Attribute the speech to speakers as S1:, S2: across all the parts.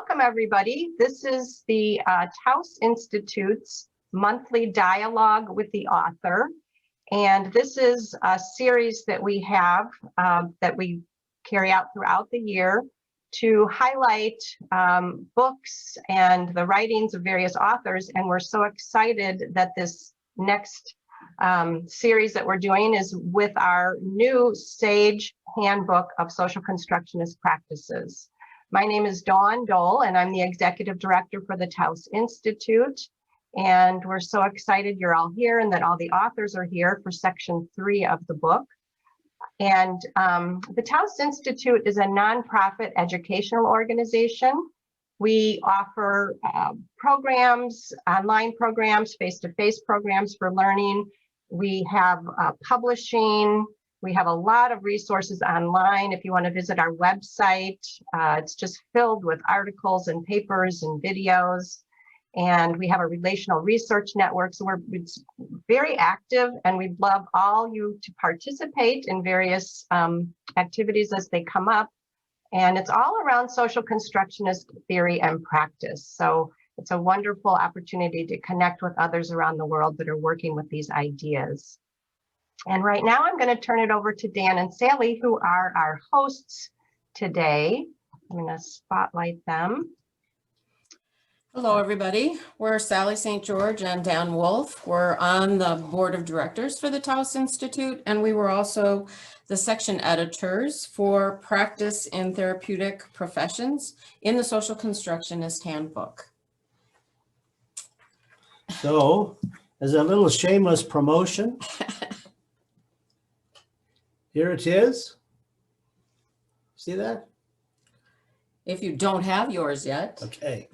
S1: welcome everybody. This is the Taos Institute's monthly dialogue with the author. And this is a series that we have that we carry out throughout the year to highlight books and the writings of various authors. And we're so excited that this next series that we're doing is with our new Sage Handbook of Social Constructionist Practices. My name is Dawn Dole, and I'm the Executive Director for the Taos Institute. And we're so excited you're all here and that all the authors are here for section 3 of the book. And the Taos Institute is a nonprofit educational organization. We offer programs, online programs, face-to-face programs for learning. We have publishing. We have a lot of resources online. If you want to visit our website, it's just filled with articles and papers and videos. And we have a relational research network. So we're very active, and we'd love all you to participate in various activities as they come up. And it's all around social constructionist theory and practice. So it's a wonderful opportunity to connect with others around the world that are working with these ideas. And right now I'm going to turn it over to Dan and Sally, who are our hosts today. I'm going to spotlight them.
S2: Hello, everybody. We're Sally St. George and Dan Wolf. We're on the board of directors for the Taos Institute, and we were also the section editors for practice in therapeutic professions in the Social Constructionist Handbook.
S3: So, as a little shameless promotion, here it is. See that?
S2: If you don't have yours yet.
S3: Okay.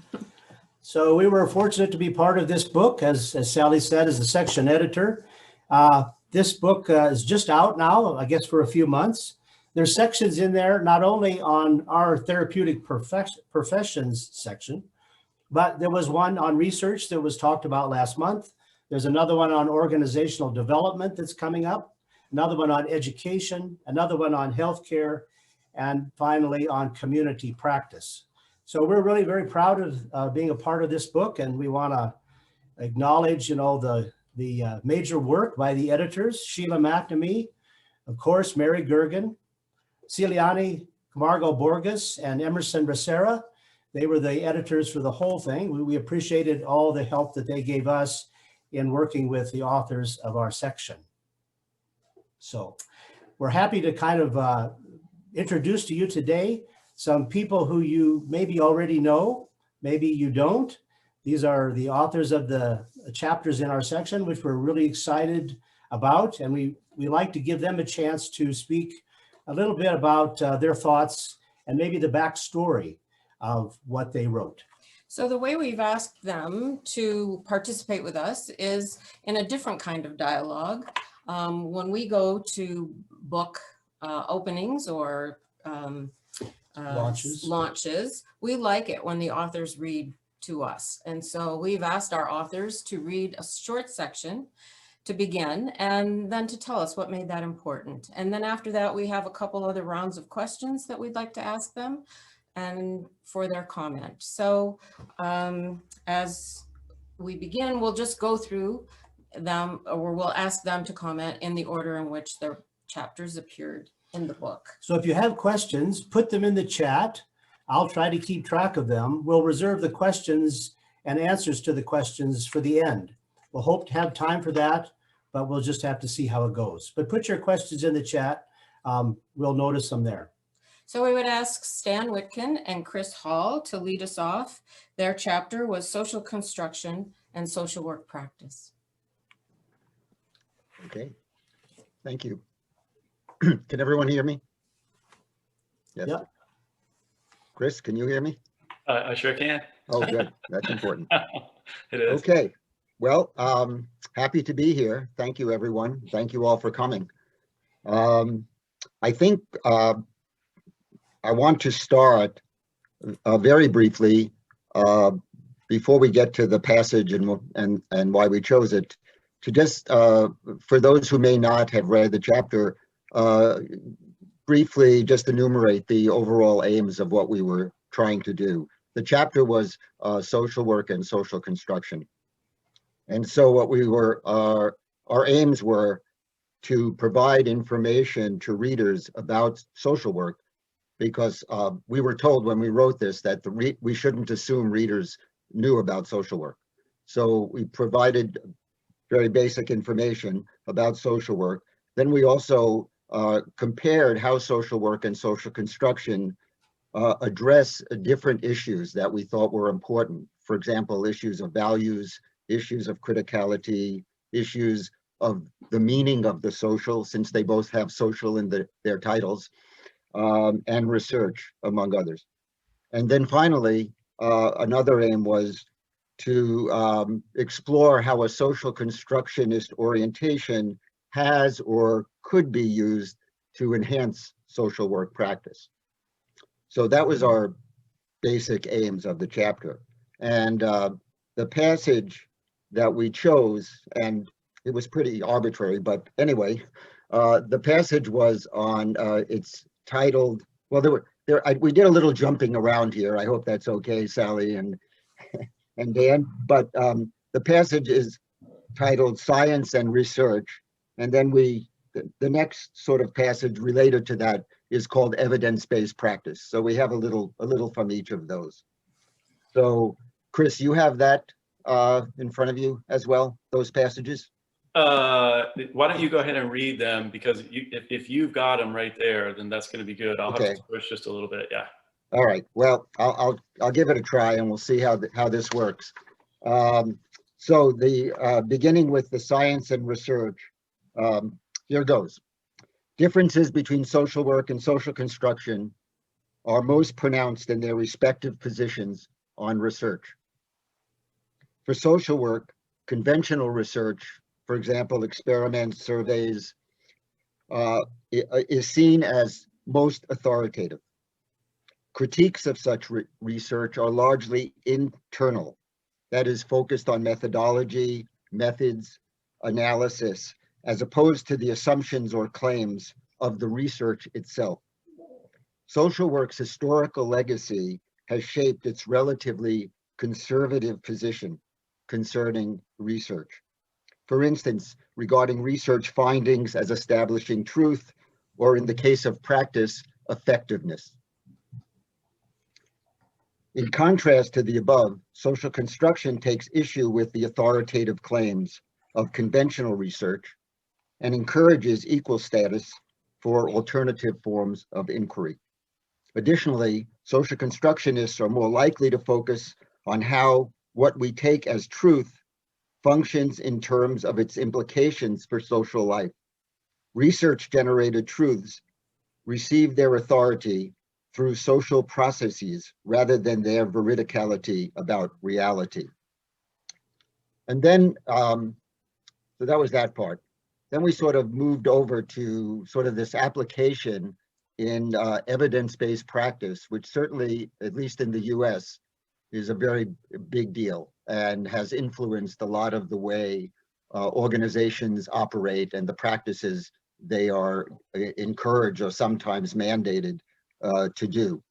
S3: So we were fortunate to be part of this book, as Sally said, as a section editor. This book is just out now, I guess, for a few months. There's sections in there, not only on our therapeutic professions section, but there was one on research that was talked about last month. There's another one on organizational development that's coming up, another one on education, another one on healthcare, and finally on community practice. So we're really very proud of being a part of this book, and we want to acknowledge, the major work by the editors, Sheila McNamee, of course, Mary Gergen, Celiane, Camargo-Borges, and Emerson Rasera. They were the editors for the whole thing. We appreciated all the help that they gave us in working with the authors of our section. So we're happy to kind of introduce to you today some people who you maybe already know, maybe you don't. These are the authors of the chapters in our section, which we're really excited about. And we like to give them a chance to speak a little bit about their thoughts and maybe the backstory of what they wrote.
S2: So the way we've asked them to participate with us is in a different kind of dialogue. When we go to book openings or launches, we like it when the authors read to us. And so we've asked our authors to read a short section to begin, and then to tell us what made that important. And then after that, we have a couple other rounds of questions that we'd like to ask them and for their comment. So as we begin, we'll just go through them, or we'll ask them to comment in the order in which their chapters appeared in the book.
S3: So if you have questions, put them in the chat. I'll try to keep track of them. We'll reserve the questions and answers to the questions for the end. We'll hope to have time for that, but we'll just have to see how it goes. But put your questions in the chat. We'll notice them there.
S2: So we would ask Stan Whitkin and Chris Hall to lead us off. Their chapter was Social Construction and Social Work Practice.
S4: Okay, thank you. Can everyone hear me? Yes.
S3: Yep.
S4: Chris, can you hear me?
S5: I sure can.
S4: Oh, good. That's important.
S5: It is.
S4: Okay. Well, happy to be here. Thank you, everyone. Thank you all for coming. I think I want to start very briefly before we get to the passage and why we chose it, to just, for those who may not have read the chapter, briefly just enumerate the overall aims of what we were trying to do. the chapter was social work and social construction. And so what we were, our aims were to provide information to readers about social work, because we were told when we wrote this that we shouldn't assume readers knew about social work. So we provided very basic information about social work. Then we also compared how social work and social construction address different issues that we thought were important. For example, issues of values, issues of criticality, issues of the meaning of the social, since they both have social in their titles, and research, among others. And then finally, another aim was to explore how a social constructionist orientation has or could be used to enhance social work practice. So that was our basic aims of the chapter. And the passage that we chose, and it was pretty arbitrary, but anyway, the passage was on, it's titled, well, we did a little jumping around here. I hope that's okay, Sally and Dan, but the passage is titled Science and Research. And then the next sort of passage related to that is called evidence-based practice. So we have a little from each of those. So Chris, you have that in front of you as well, those passages?
S5: Why don't you go ahead and read them, because if you've got them right there, then that's going to be good. I'll have to push just a little bit. Yeah.
S4: All right. Well, I'll give it a try, and we'll see how this works. So the beginning with the science and research, here goes. Differences between social work and social construction are most pronounced in their respective positions on research. For social work, conventional research, for example, experiments, surveys, is seen as most authoritative. Critiques of such research are largely internal, that is, focused on methodology, methods, analysis, as opposed to the assumptions or claims of the research itself. Social work's historical legacy has shaped its relatively conservative position concerning research. For instance, regarding research findings as establishing truth, or in the case of practice, effectiveness. In contrast to the above, social construction takes issue with the authoritative claims of conventional research and encourages equal status for alternative forms of inquiry. Additionally, social constructionists are more likely to focus on how what we take as truth functions in terms of its implications for social life. Research-generated truths receive their authority through social processes rather than their veridicality about reality. And then, so that was that part. Then we sort of moved over to sort of this application in evidence-based practice, which certainly, at least in the US, is a very big deal and has influenced a lot of the way organizations operate and the practices they are encouraged or sometimes mandated to do.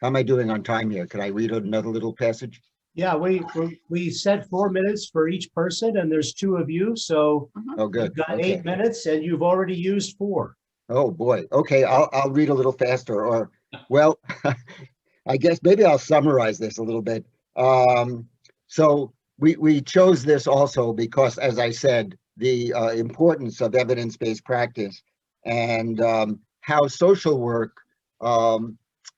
S4: How am I doing on time here? Can I read another little passage?
S3: Yeah, we set 4 minutes for each person, and there's 2 of you, so
S4: Oh, good.
S3: you've got
S4: Okay.
S3: 8 minutes, and you've already used 4.
S4: Oh boy. Okay, I'll read a little faster, or well, I guess maybe I'll summarize this a little bit. So we chose this also because, as I said, the importance of evidence-based practice and how social work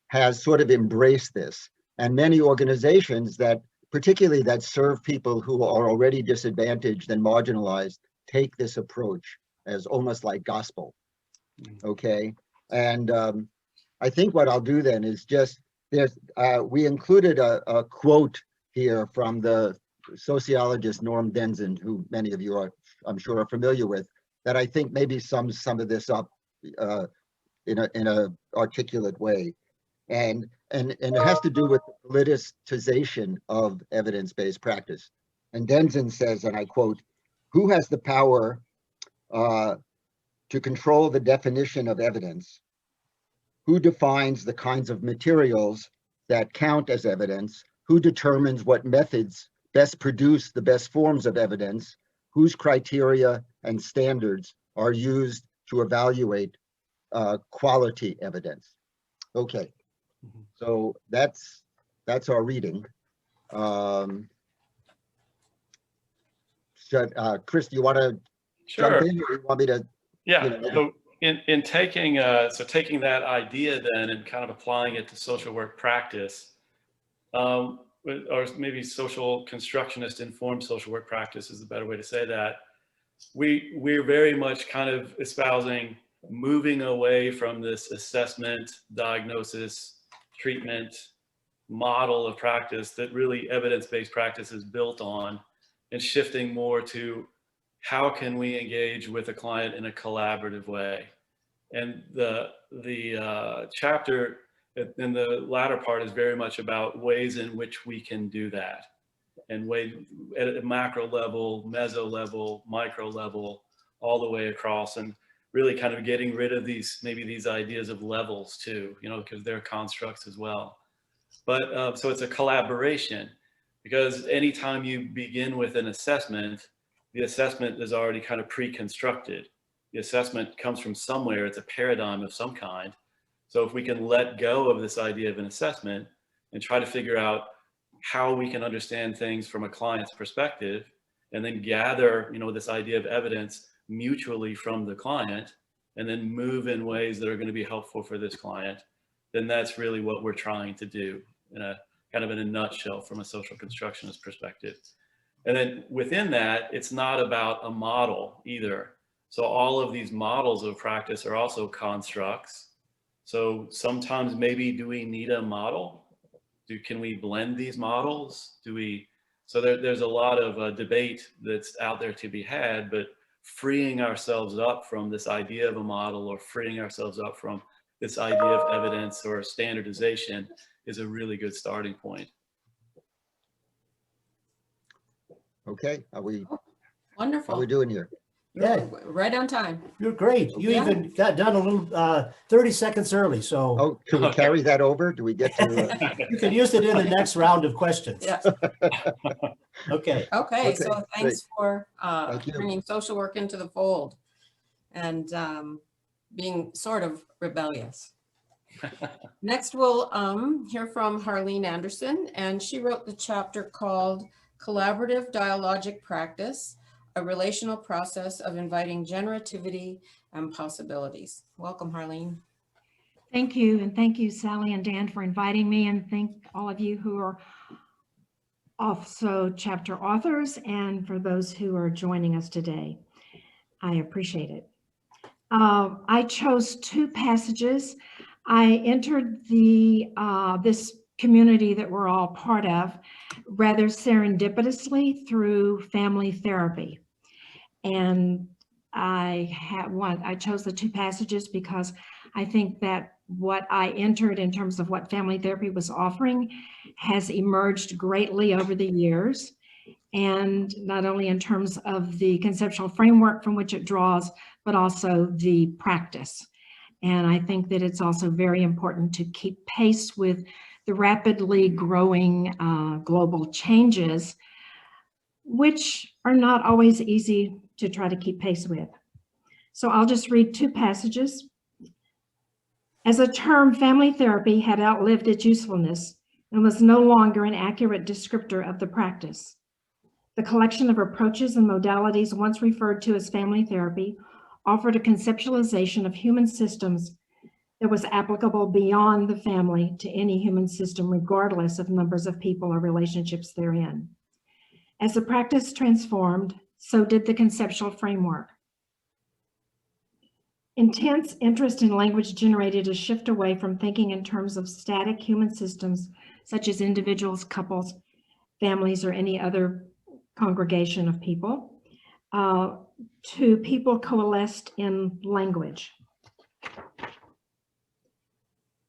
S4: has sort of embraced this. And many organizations that, particularly that serve people who are already disadvantaged and marginalized, take this approach as almost like gospel. Okay. And I think what I'll do then is just, we included a quote here from the sociologist Norm Denzin, who many of you are, I'm sure, are familiar with, that I think maybe sums some of this up in a articulate way. And it has to do with the politicization of evidence-based practice. And Denzin says, and I quote, "Who has the power to control the definition of evidence? Who defines the kinds of materials that count as evidence, who determines what methods best produce the best forms of evidence, whose criteria and standards are used to evaluate quality evidence. Okay, so that's our reading. Chris, do you want to jump in, or you want me to?
S5: Yeah.
S4: You know?
S5: So in taking taking that idea then and kind of applying it to social work practice, or maybe social constructionist informed social work practice is a better way to say that. We're very much kind of espousing moving away from this assessment, diagnosis, treatment model of practice that really evidence-based practice is built on, and shifting more to how can we engage with a client in a collaborative way. And the chapter in the latter part is very much about ways in which we can do that, and ways at a macro level, meso level, micro level, all the way across, and really kind of getting rid of these ideas of levels too, you know, because they're constructs as well. But so it's a collaboration, because anytime you begin with an assessment, the assessment is already kind of pre-constructed. The assessment comes from somewhere, it's a paradigm of some kind. So if we can let go of this idea of an assessment and try to figure out how we can understand things from a client's perspective, and then gather, you know, this idea of evidence mutually from the client, and then move in ways that are going to be helpful for this client, then that's really what we're trying to do in a kind of in a nutshell from a social constructionist perspective. And then within that, it's not about a model either. So all of these models of practice are also constructs. So sometimes maybe, do we need a model? Can we blend these models? So there's a lot of debate that's out there to be had, but freeing ourselves up from this idea of a model, or freeing ourselves up from this idea of evidence or standardization, is a really good starting point.
S4: Okay, are we
S2: Wonderful.
S4: how are we doing here?
S3: Yeah,
S2: Right on time.
S3: you're great. You
S2: Yeah.
S3: even got done a little 30 seconds early, so
S4: Oh, can we carry that over? Do we get to?
S3: you can use it in the next round of questions.
S2: Yeah.
S3: Okay.
S2: Okay,
S4: Okay,
S2: so
S4: great.
S2: thanks for
S4: Thank you.
S2: bringing social work into the fold and being sort of rebellious. Next, we'll hear from Harleen Anderson, and she wrote the chapter called Collaborative Dialogic Practice, a relational process of inviting generativity and possibilities. Welcome, Harleen.
S6: Thank you, and thank you, Sally and Dan, for inviting me, and thank all of you who are also chapter authors, and for those who are joining us today. I appreciate it. I chose two passages. I entered this community that we're all part of rather serendipitously through family therapy. And I chose the two passages because I think that what I entered in terms of what family therapy was offering has emerged greatly over the years. And not only in terms of the conceptual framework from which it draws, but also the practice. And I think that it's also very important to keep pace with the rapidly growing global changes, which are not always easy to try to keep pace with. So I'll just read two passages. As a term, family therapy had outlived its usefulness and was no longer an accurate descriptor of the practice. The collection of approaches and modalities once referred to as family therapy offered a conceptualization of human systems that was applicable beyond the family to any human system, regardless of numbers of people or relationships therein. As the practice transformed, so did the conceptual framework. Intense interest in language generated a shift away from thinking in terms of static human systems, such as individuals, couples, families, or any other congregation of people, to people coalesced in language.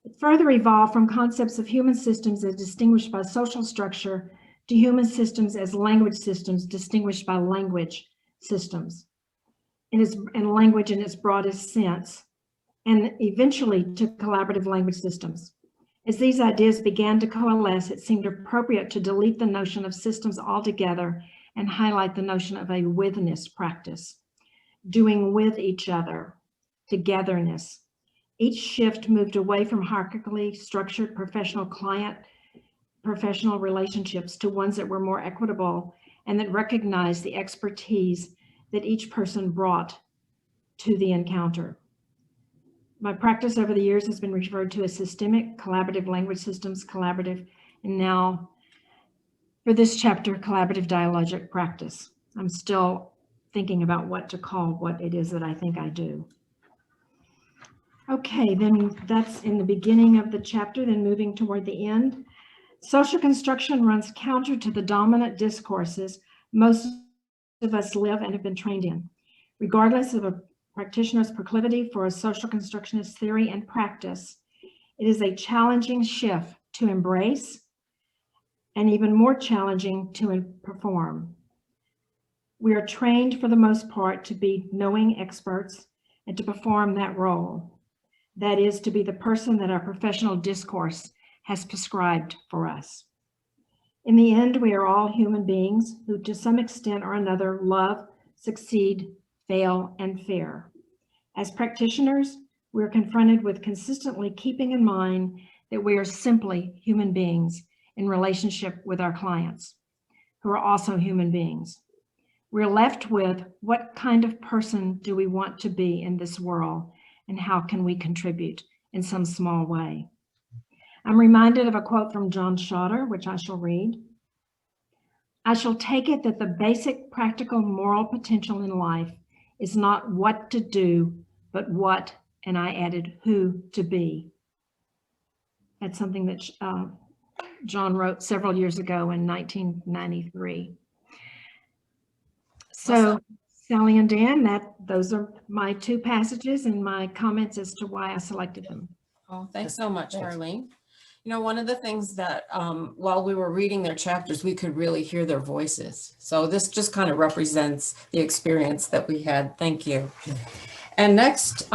S6: It further evolved from concepts of human systems as distinguished by social structure to human systems as language systems distinguished by language systems, and language in its broadest sense, and eventually to collaborative language systems. As these ideas began to coalesce, it seemed appropriate to delete the notion of systems altogether and highlight the notion of a withness practice, doing with each other, togetherness. Each shift moved away from hierarchically structured professional relationships to ones that were more equitable and that recognized the expertise that each person brought to the encounter. My practice over the years has been referred to as systemic, collaborative language systems, collaborative, and now for this chapter, collaborative dialogic practice. I'm still thinking about what to call what it is that I think I do. Okay, then that's in the beginning of the chapter, then moving toward the end. Social construction runs counter to the dominant discourses most of us live and have been trained in. Regardless of a practitioner's proclivity for a social constructionist theory and practice, it is a challenging shift to embrace and even more challenging to perform. We are trained for the most part to be knowing experts and to perform that role. That is, to be the person that our professional discourse has prescribed for us. In the end, we are all human beings who to some extent or another love, succeed, fail, and fear. As practitioners, we are confronted with consistently keeping in mind that we are simply human beings in relationship with our clients, who are also human beings. We're left with what kind of person do we want to be in this world, and how can we contribute in some small way? I'm reminded of a quote from John Schroeder, which I shall read. I shall take it that the basic practical moral potential in life is not what to do, but what, and I added, who to be. That's something that John wrote several years ago in 1993. So Sally and Dan, those are my two passages and my comments as to why I selected them.
S2: Oh, thanks so much, Arlene. You know, one of the things that while we were reading their chapters, we could really hear their voices. So this just kind of represents the experience that we had. Thank you. And next,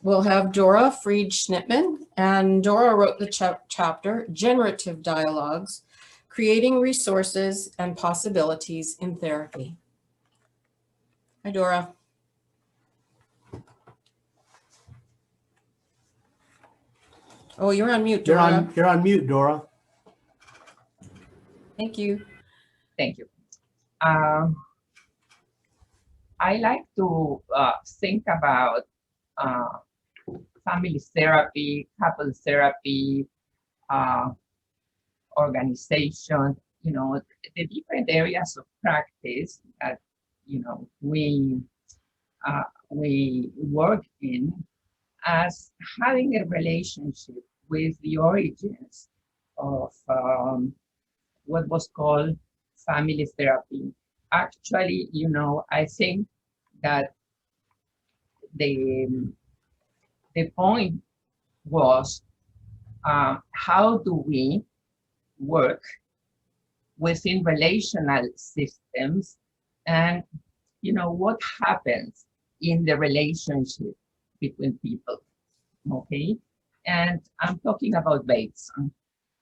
S2: we'll have Dora Fried-Schnittman. And Dora wrote the chapter, Generative Dialogues, Creating Resources and Possibilities in Therapy. Hi, Dora. Oh, you're on mute, Dora.
S3: You're on mute, Dora.
S2: Thank you.
S7: Thank you. I like to think about family therapy, couple therapy, organization, you know, the different areas of practice that, you know, we work in as having a relationship with the origins of what was called family therapy. Actually, you know, I think that the point was how do we work within relational systems, and you know what happens in the relationship between people, okay? And I'm talking about Bateson.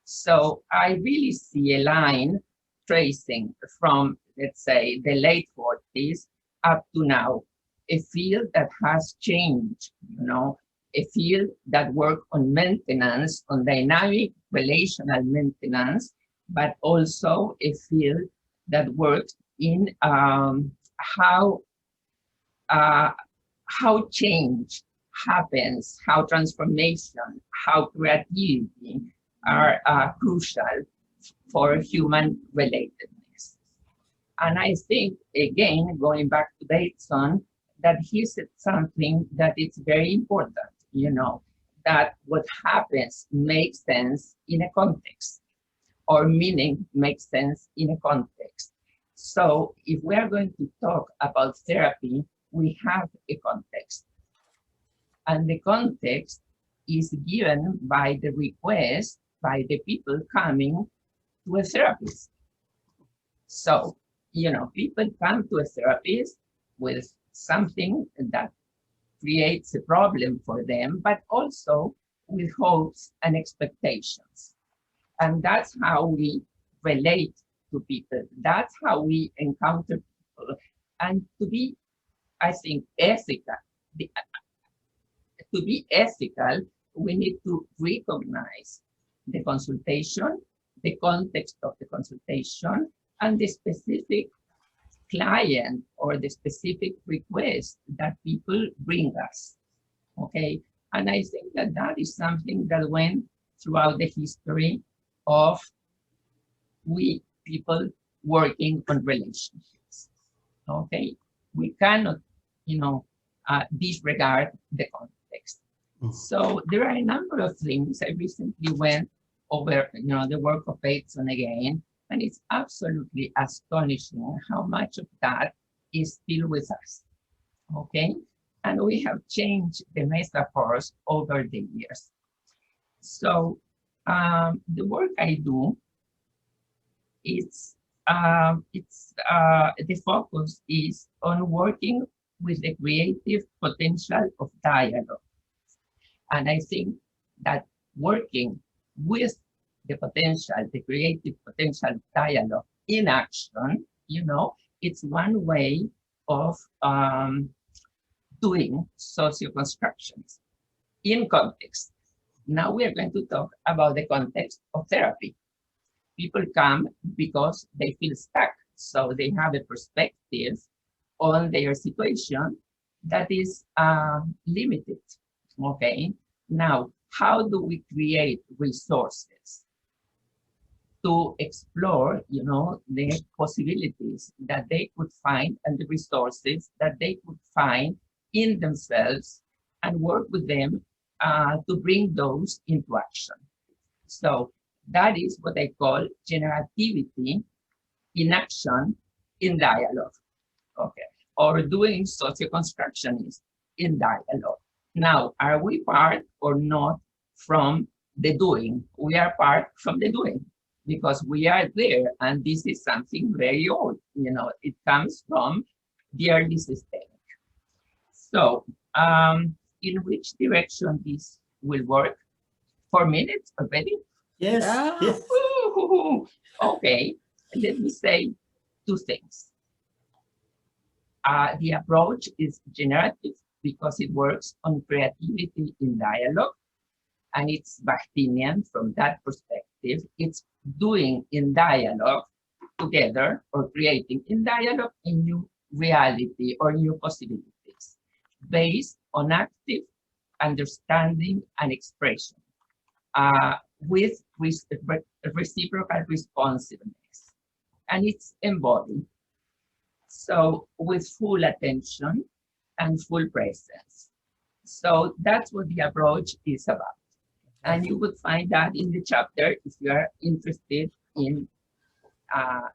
S7: So I really see a line tracing from, let's say, the late 40s up to now, a field that has changed, you know, a field that works on maintenance, on dynamic relational maintenance, but also a field that works in how change happens, how transformation, how creativity are crucial for human relatedness. And I think, again, going back to Bateson, that he said something that is very important, you know, that what happens makes sense in a context, or meaning makes sense in a context. So if we are going to talk about therapy, we have a context. And the context is given by the request by the people coming to a therapist. So, you know, people come to a therapist with something that creates a problem for them, but also with hopes and expectations. And that's how we relate to people. That's how we encounter people. And to be, I think, ethical, to be ethical, we need to recognize the consultation, the context of the consultation, and the specific client or the specific request that people bring us. Okay, and I think that that is something that went throughout the history of we people working on relationships. Okay, we cannot, disregard the context. So there are a number of things. I recently went over, the work of Emerson again, and it's absolutely astonishing how much of that is still with us. Okay, and we have changed the metaphors over the years. So the work I do, the focus is on working with the creative potential of dialogue. And I think that working with the potential, the creative potential of dialogue in action, it's one way of doing socio-constructions in context. Now we are going to talk about the context of therapy. People come because they feel stuck, so they have a perspective on their situation that is limited. Okay, now how do we create resources to explore, the possibilities that they could find and the resources that they could find in themselves and work with them to bring those into action. So that is what I call generativity in action in dialogue, okay, or doing socio-constructionism in dialogue. Now, are we part or not from the doing? We are part from the doing because we are there, and this is something very old. It comes from the early systemic. So, in which direction this will work? 4 minutes already?
S3: Yes. Yes.
S7: Okay, let me say 2 things. The approach is generative because it works on creativity in dialogue, and it's Bachtinian from that perspective. It's doing in dialogue together or creating in dialogue a new reality or new possibilities based on active understanding and expression with reciprocal responsiveness, and it's embodied. So with full attention and full presence. So that's what the approach is about. And you would find that in the chapter if you are interested in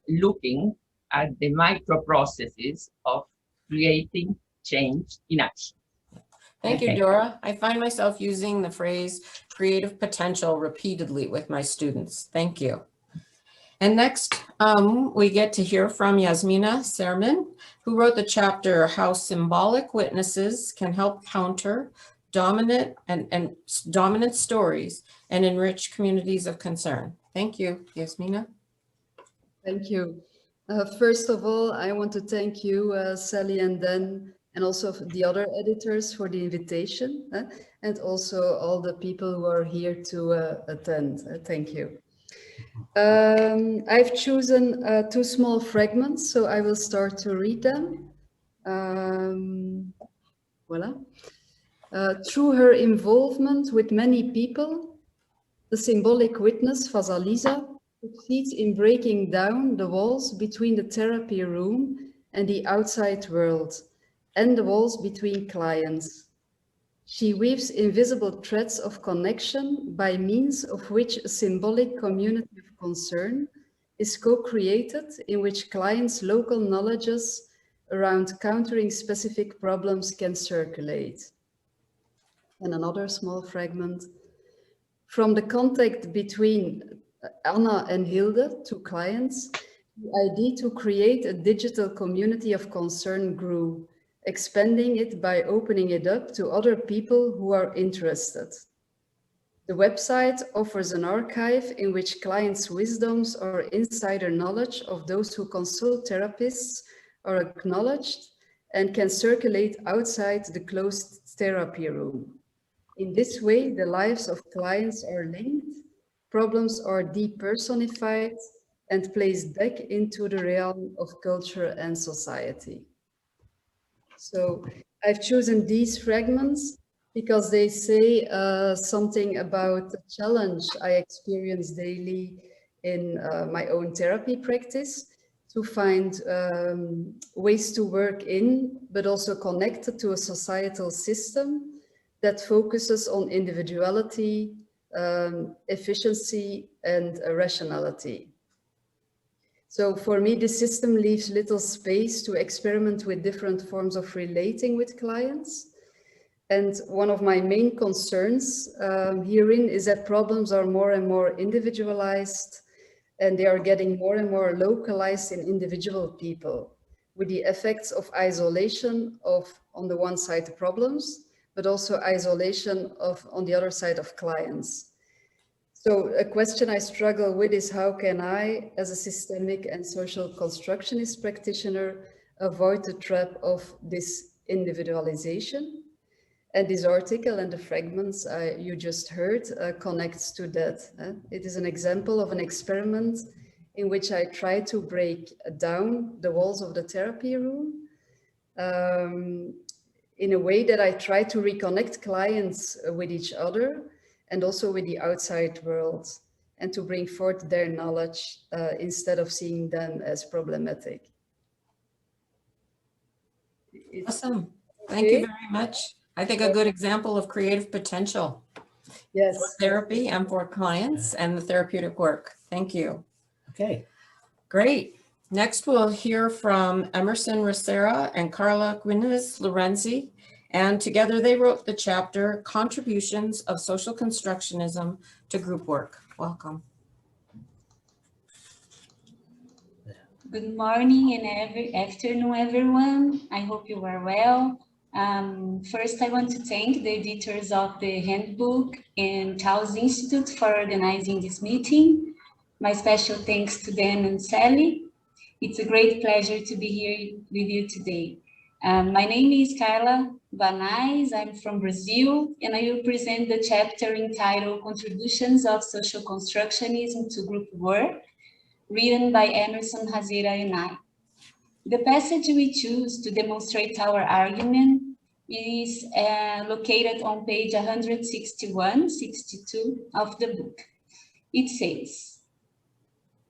S7: looking at the micro processes of creating change in action.
S2: Thank you, Dora. I find myself using the phrase creative potential repeatedly with my students. Thank you. And next, we get to hear from Yasmina Sermon, who wrote the chapter, How Symbolic Witnesses Can Help Counter Dominant Dominant Stories and Enrich Communities of Concern. Thank you, Yasmina.
S8: Thank you. First of all, I want to thank you, Sally and Dan, and also the other editors for the invitation, and also all the people who are here to attend. Thank you. I've chosen 2 small fragments, so I will start to read them. Voila. Through her involvement with many people, the symbolic witness, Vasalisa, succeeds in breaking down the walls between the therapy room and the outside world, and the walls between clients. She weaves invisible threads of connection by means of which a symbolic community of concern is co-created, in which clients' local knowledges around countering specific problems can circulate. And another small fragment. From the contact between Anna and Hilde, 2 clients, the idea to create a digital community of concern grew, expanding it by opening it up to other people who are interested. The website offers an archive in which clients' wisdoms or insider knowledge of those who consult therapists are acknowledged and can circulate outside the closed therapy room. In this way, the lives of clients are linked, problems are depersonified, and placed back into the realm of culture and society. So I've chosen these fragments because they say something about the challenge I experience daily in my own therapy practice, to find ways to work in, but also connected to a societal system that focuses on individuality, efficiency, and rationality. So for me, the system leaves little space to experiment with different forms of relating with clients. And one of my main concerns herein is that problems are more and more individualized, and they are getting more and more localized in individual people, with the effects of isolation of, on the one side, the problems, but also isolation of, on the other side, of clients. So a question I struggle with is, how can I, as a systemic and social constructionist practitioner, avoid the trap of this individualization? And this article and the fragments you just heard connects to that. It is an example of an experiment in which I try to break down the walls of the therapy room in a way that I try to reconnect clients with each other and also with the outside world, and to bring forth their knowledge instead of seeing them as problematic.
S2: Awesome. Thank you very much. I think a good example of creative potential.
S8: Yes.
S2: For therapy and for clients and the therapeutic work. Thank you.
S3: Okay.
S2: Great. Next, we'll hear from Emerson, Rasera, and Karl Lorenzi. And together they wrote the chapter, Contributions of Social Constructionism to Group Work. Welcome.
S9: Good morning and afternoon, everyone. I hope you are well. First, I want to thank the editors of the Handbook and Taos Institute for organizing this meeting. My special thanks to Dan and Sally. It's a great pleasure to be here with you today. My name is Karl Banais. I'm from Brazil, and I will present the chapter entitled Contributions of Social Constructionism to Group Work, written by Emerson, Rasera, and I. The passage we choose to demonstrate our argument is located on page 161-62 of the book. It says,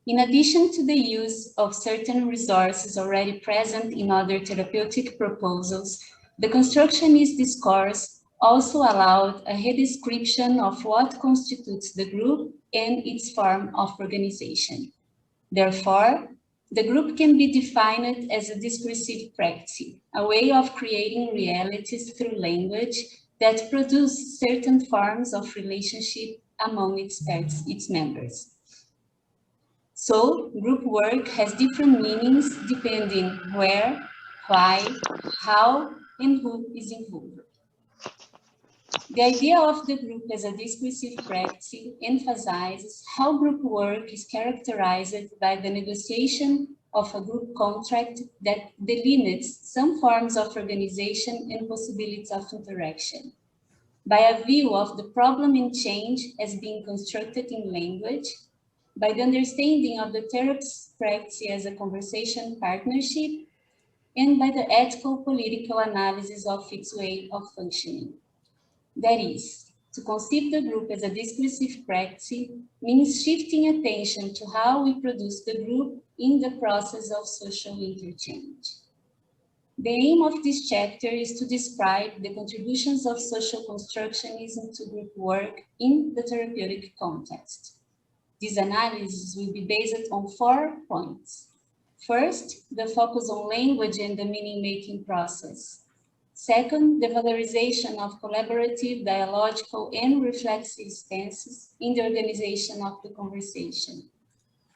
S9: in addition to the use of certain resources already present in other therapeutic proposals, the constructionist discourse also allowed a redescription of what constitutes the group and its form of organization. Therefore, the group can be defined as a discursive practice, a way of creating realities through language that produce certain forms of relationship among its members. So, group work has different meanings depending where, why, how, and who is involved. The idea of the group as a discursive practice emphasizes how group work is characterized by the negotiation of a group contract that delimits some forms of organization and possibilities of interaction, by a view of the problem and change as being constructed in language, by the understanding of the therapist's practice as a conversation partnership, and by the ethical political analysis of its way of functioning. That is, to conceive the group as a discursive practice means shifting attention to how we produce the group in the process of social interchange. The aim of this chapter is to describe the contributions of social constructionism to group work in the therapeutic context. This analysis will be based on 4 points. First, the focus on language and the meaning-making process. Second, the valorization of collaborative, dialogical, and reflexive stances in the organization of the conversation.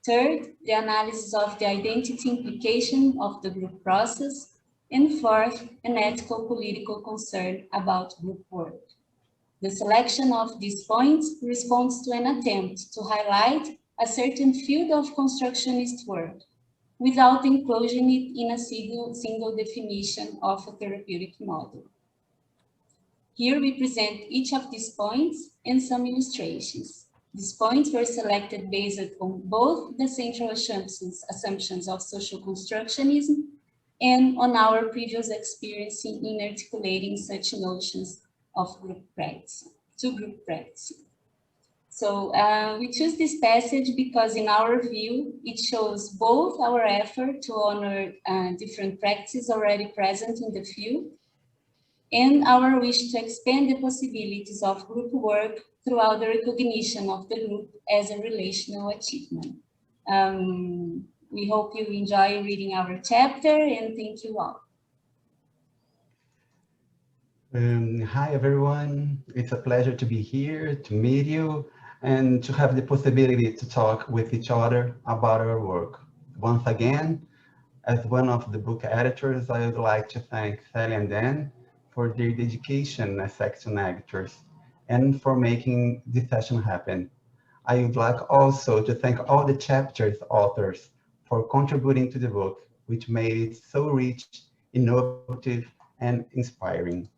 S9: Third, the analysis of the identity implication of the group process. And fourth, an ethical political concern about group work. The selection of these points responds to an attempt to highlight a certain field of constructionist work without enclosing it in a single definition of a therapeutic model. Here we present each of these points and some illustrations. These points were selected based on both the central assumptions of social constructionism and on our previous experience in articulating such notions of group practice, to group practice. So we choose this passage because in our view, it shows both our effort to honor different practices already present in the field and our wish to expand the possibilities of group work throughout the recognition of the group as a relational achievement. We hope you enjoy reading our chapter, and thank you all.
S10: Hi, everyone. It's a pleasure to be here, to meet you, and to have the possibility to talk with each other about our work. Once again, as one of the book editors, I would like to thank Sally and Dan for their dedication as section editors and for making this session happen. I would like also to thank all the chapters authors for contributing to the book, which made it so rich, innovative, and inspiring.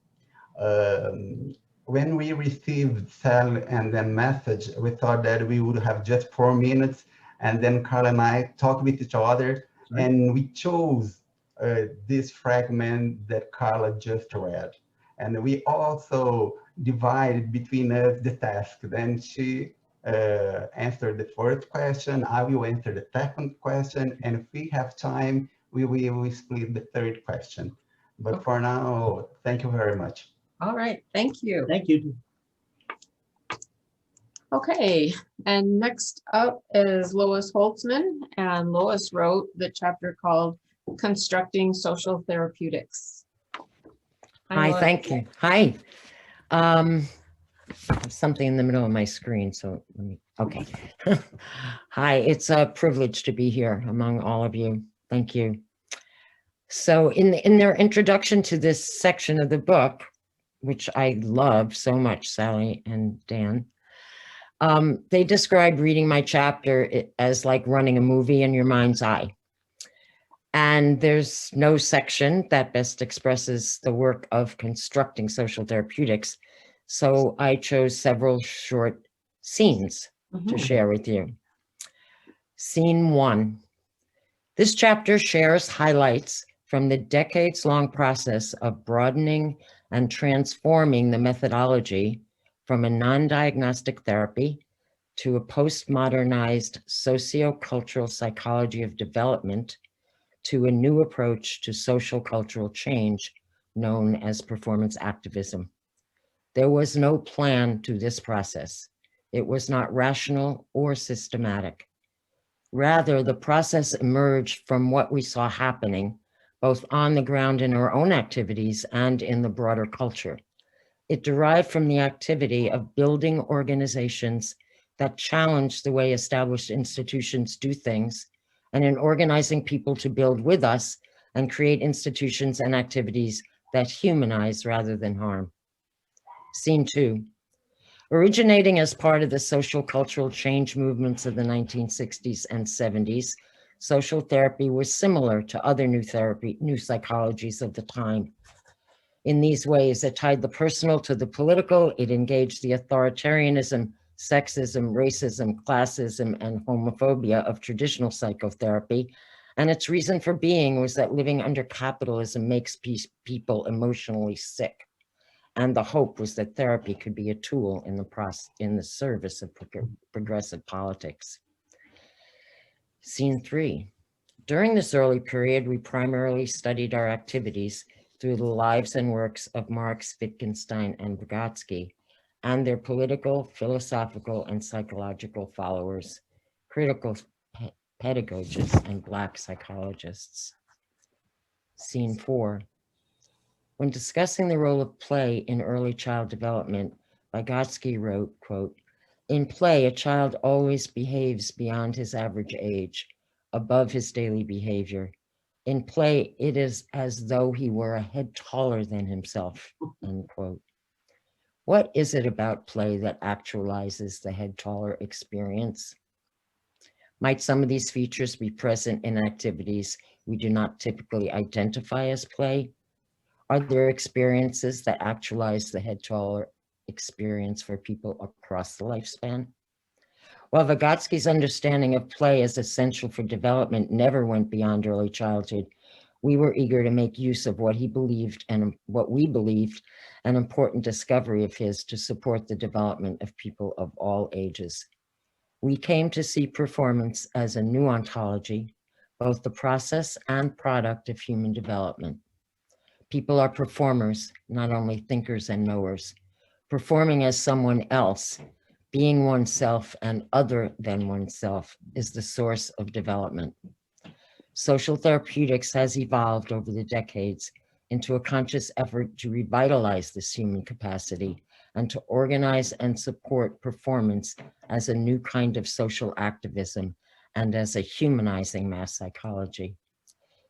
S10: When we received Sally and then message, we thought that we would have just 4 minutes, and then Karl and I talked with each other, and we chose this fragment that Karl just read. And we also divided between us the task. Then she answered the first question, I will answer the second question, and if we have time, we will split the third question. But for now, thank you very much.
S2: All right, thank you.
S3: Thank you.
S2: Okay, and next up is Lois Holtzman, and Lois wrote the chapter called Constructing Social Therapeutics.
S11: Hi,
S2: Lois.
S11: thank you. Hi. Something in the middle of my screen, so let me, okay. Hi, it's a privilege to be here among all of you. Thank you. So in their introduction to this section of the book, which I love so much, Sally and Dan, they describe reading my chapter as like running a movie in your mind's eye. And there's no section that best expresses the work of constructing social therapeutics. So I chose several short scenes to share with you. Scene 1. This chapter shares highlights from the decades-long process of broadening and transforming the methodology from a non-diagnostic therapy to a postmodernized socio-cultural psychology of development to a new approach to social cultural change known as performance activism. There was no plan to this process. It was not rational or systematic. Rather, the process emerged from what we saw happening, both on the ground in our own activities and in the broader culture. It derived from the activity of building organizations that challenge the way established institutions do things, and in organizing people to build with us and create institutions and activities that humanize rather than harm. Scene 2. Originating as part of the social cultural change movements of the 1960s and 70s, social therapy was similar to other new psychologies of the time. In these ways, it tied the personal to the political, it engaged the authoritarianism, sexism, racism, classism, and homophobia of traditional psychotherapy. And its reason for being was that living under capitalism makes people emotionally sick. And the hope was that therapy could be a tool in the service of progressive politics. Scene 3. During this early period, we primarily studied our activities through the lives and works of Marx, Wittgenstein, and Vygotsky, and their political, philosophical, and psychological followers, critical pedagogists, and Black psychologists. Scene 4. When discussing the role of play in early child development, Vygotsky wrote, quote, "In play, a child always behaves beyond his average age, above his daily behavior. In play, it is as though he were a head taller than himself," end quote. What is it about play that actualizes the head taller experience? Might some of these features be present in activities we do not typically identify as play? Are there experiences that actualize the head taller experience for people across the lifespan? While Vygotsky's understanding of play as essential for development never went beyond early childhood, we were eager to make use of what he believed and what we believed an important discovery of his to support the development of people of all ages. We came to see performance as a new ontology, both the process and product of human development. People are performers, not only thinkers and knowers. Performing as someone else, being oneself and other than oneself, is the source of development. Social therapeutics has evolved over the decades into a conscious effort to revitalize this human capacity and to organize and support performance as a new kind of social activism and as a humanizing mass psychology.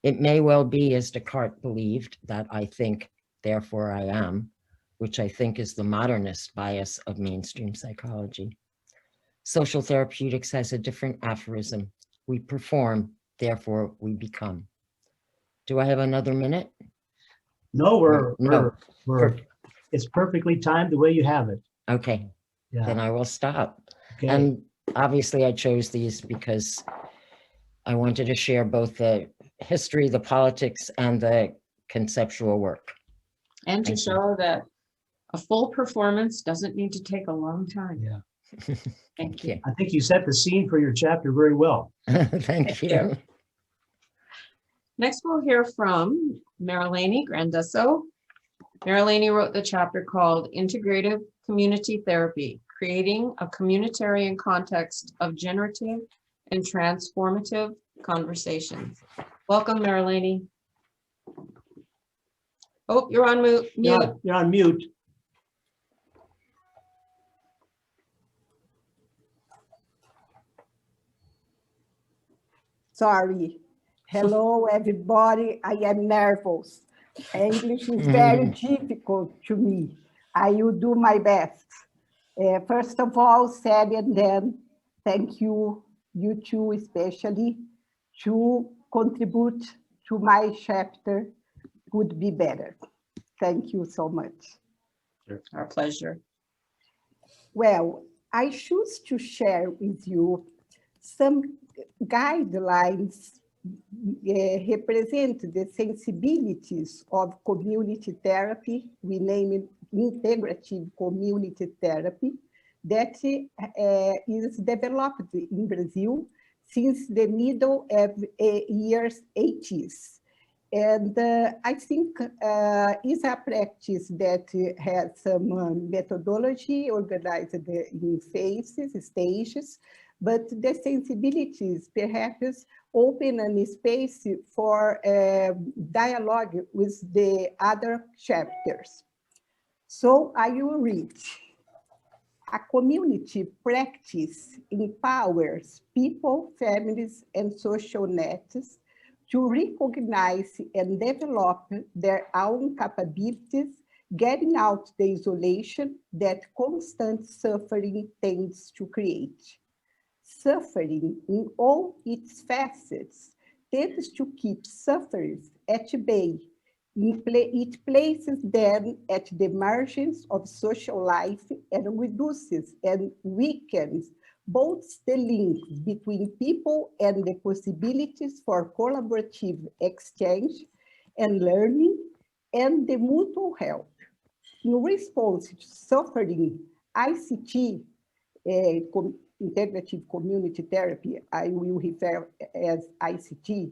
S11: It may well be, as Descartes believed, that I think, therefore I am, which I think is the modernist bias of mainstream psychology. Social therapeutics has a different aphorism. We perform, therefore we become. Do I have another minute?
S3: No,
S11: No.
S3: it's perfectly timed the way you have it.
S11: Okay,
S3: Yeah.
S11: then I will stop.
S3: Okay.
S11: And obviously I chose these because I wanted to share both the history, the politics, and the conceptual work.
S2: And to
S11: Thank you.
S2: show that a full performance doesn't need to take a long time.
S3: Yeah.
S2: Thank you.
S3: I think you set the scene for your chapter very well.
S11: Thank you.
S2: Next, we'll hear from Marilene Grandesso. Marilene wrote the chapter called Integrative Community Therapy, Creating a Communitarian Context of Generative and Transformative Conversations. Welcome, Marilene. Oh, you're on mute.
S3: You're on mute.
S12: Sorry. Hello, everybody. I am nervous. English is very difficult to me. I will do my best. First of all, Sally and Dan, thank you, you two especially, to contribute to my chapter Could Be Better. Thank you so much.
S2: Our pleasure.
S12: Well, I choose to share with you some guidelines represent the sensibilities of community therapy. We name it integrative community therapy that is developed in Brazil since the middle of years 80s. And I think it's a practice that has some methodology organized in phases, stages, but the sensibilities perhaps open a space for dialogue with the other chapters. So I will read. A community practice empowers people, families, and social nets to recognize and develop their own capabilities, getting out the isolation that constant suffering tends to create. Suffering in all its facets tends to keep sufferers at bay. It places them at the margins of social life and reduces and weakens both the links between people and the possibilities for collaborative exchange and learning and the mutual help. In response to suffering, ICT, Integrative Community Therapy, I will refer as ICT.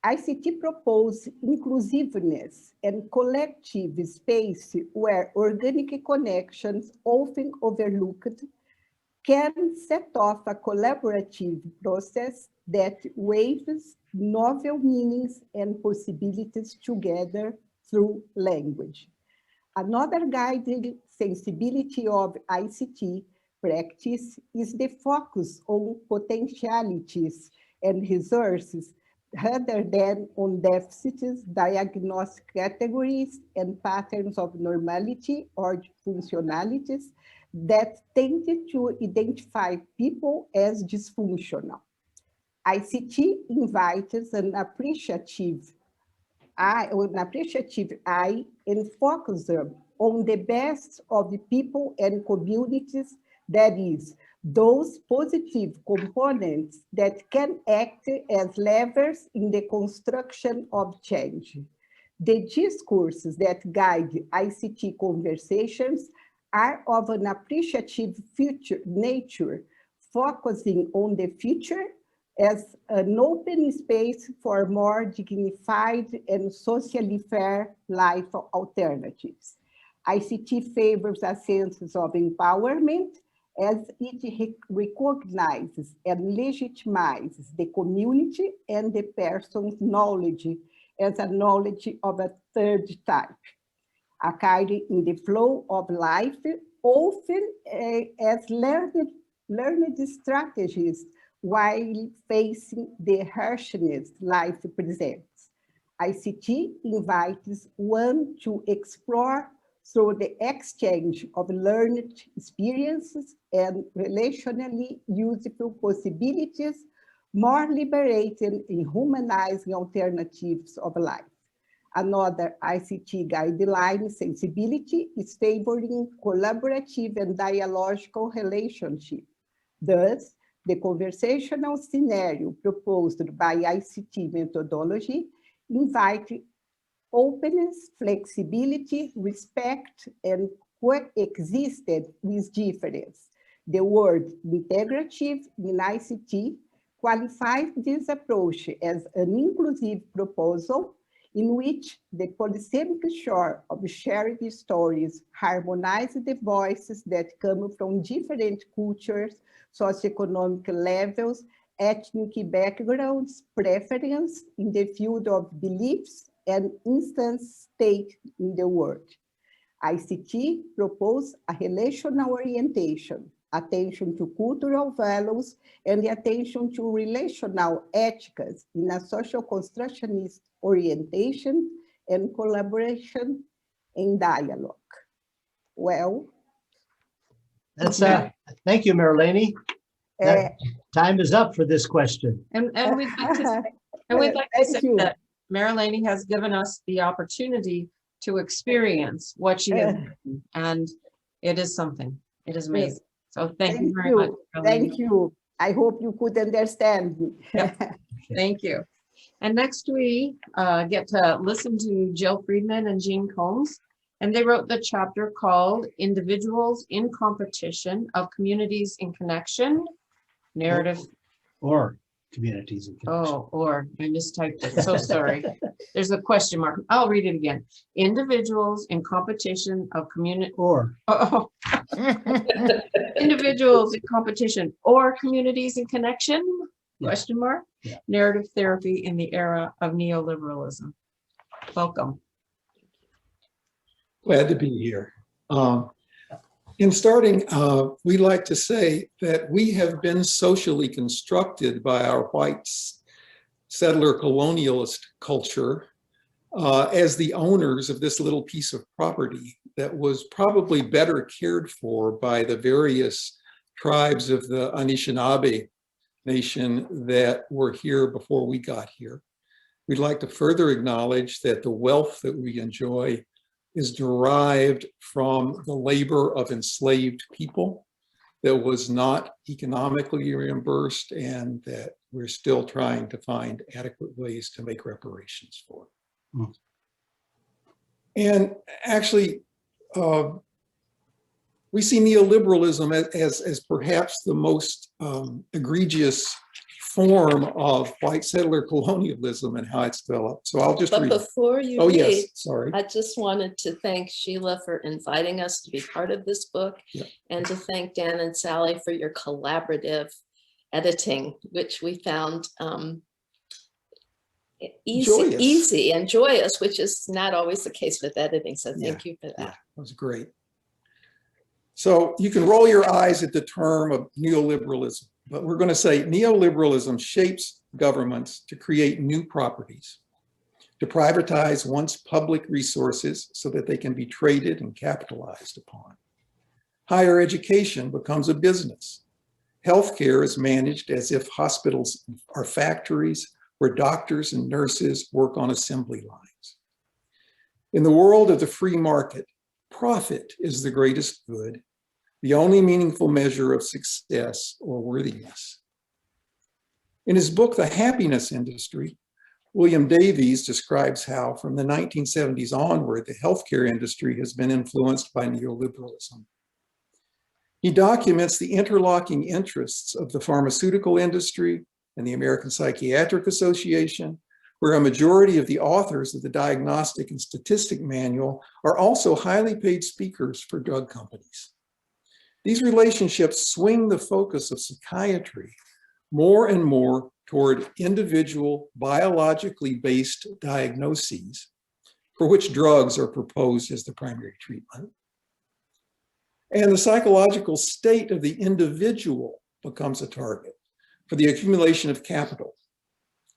S12: ICT proposes inclusiveness and collective space where organic connections, often overlooked, can set off a collaborative process that weaves novel meanings and possibilities together through language. Another guiding sensibility of ICT practice is the focus on potentialities and resources rather than on deficits, diagnostic categories, and patterns of normality or functionalities that tended to identify people as dysfunctional. ICT invites an appreciative eye and focuses on the best of the people and communities, that is, those positive components that can act as levers in the construction of change. The discourses that guide ICT conversations are of an appreciative nature, focusing on the future as an open space for more dignified and socially fair life alternatives. ICT favors a sense of empowerment as it recognizes and legitimizes the community and the person's knowledge as a knowledge of a third type, occurring in the flow of life, often as learned strategies while facing the harshness life presents. ICT invites one to explore through the exchange of learned experiences and relationally useful possibilities, more liberating and humanizing alternatives of life. Another ICT guideline sensibility is favoring collaborative and dialogical relationship. Thus, the conversational scenario proposed by ICT methodology invites openness, flexibility, respect, and coexisted with difference. The word integrative in ICT qualifies this approach as an inclusive proposal in which the polysemic shore of shared stories harmonize the voices that come from different cultures, socioeconomic levels, ethnic backgrounds, preference in the field of beliefs, and instance state in the world. ICT proposes a relational orientation, attention to cultural values, and the attention to relational ethics in a social constructionist orientation and collaboration and dialogue. Well,
S3: That's thank you, Marilene. Time is up for this question.
S2: And we'd like to say that Marilene has given us the opportunity to experience what she has written, and it is something. It is amazing. So thank you very much, Marilene.
S12: Thank you. I hope you could understand me.
S2: Yep. Thank you. And next we get to listen to Jill Friedman and Jean Combs, and they wrote the chapter called Individuals in Competition of Communities in Connection, Narrative.
S3: Or communities in connection.
S2: Oh, or I mistyped it. So sorry. There's a question mark. I'll read it again. Individuals in competition of community.
S3: Or.
S2: Oh. Individuals in competition or communities in connection? Yeah. Question mark. Yeah. Narrative therapy in the era of neoliberalism. Welcome.
S13: Glad to be here. In starting, we like to say that we have been socially constructed by our white settler colonialist culture as the owners of this little piece of property that was probably better cared for by the various tribes of the Anishinaabe nation that were here before we got here. We'd like to further acknowledge that the wealth that we enjoy is derived from the labor of enslaved people that was not economically reimbursed and that we're still trying to find adequate ways to make reparations for. Mm. And actually, we see neoliberalism as perhaps the most egregious form of white settler colonialism and how it's developed. So I'll just read.
S14: But before you
S13: read,
S14: yes,
S13: sorry.
S14: I just wanted to thank Sheila for inviting us to be part of this book, and to thank Dan and Sally for your collaborative editing, which we found easy and joyous, which is not always the case with editing. So thank you for that.
S13: Yeah, that was great. So you can roll your eyes at the term of neoliberalism, but we're going to say neoliberalism shapes governments to create new properties, to privatize once public resources so that they can be traded and capitalized upon. Higher education becomes a business. Healthcare is managed as if hospitals are factories where doctors and nurses work on assembly lines. In the world of the free market, profit is the greatest good, the only meaningful measure of success or worthiness. In his book, The Happiness Industry, William Davies describes how from the 1970s onward, the healthcare industry has been influenced by neoliberalism. He documents the interlocking interests of the pharmaceutical industry and the American Psychiatric Association, where a majority of the authors of the Diagnostic and Statistic Manual are also highly paid speakers for drug companies. These relationships swing the focus of psychiatry more and more toward individual biologically based diagnoses for which drugs are proposed as the primary treatment. And the psychological state of the individual becomes a target for the accumulation of capital.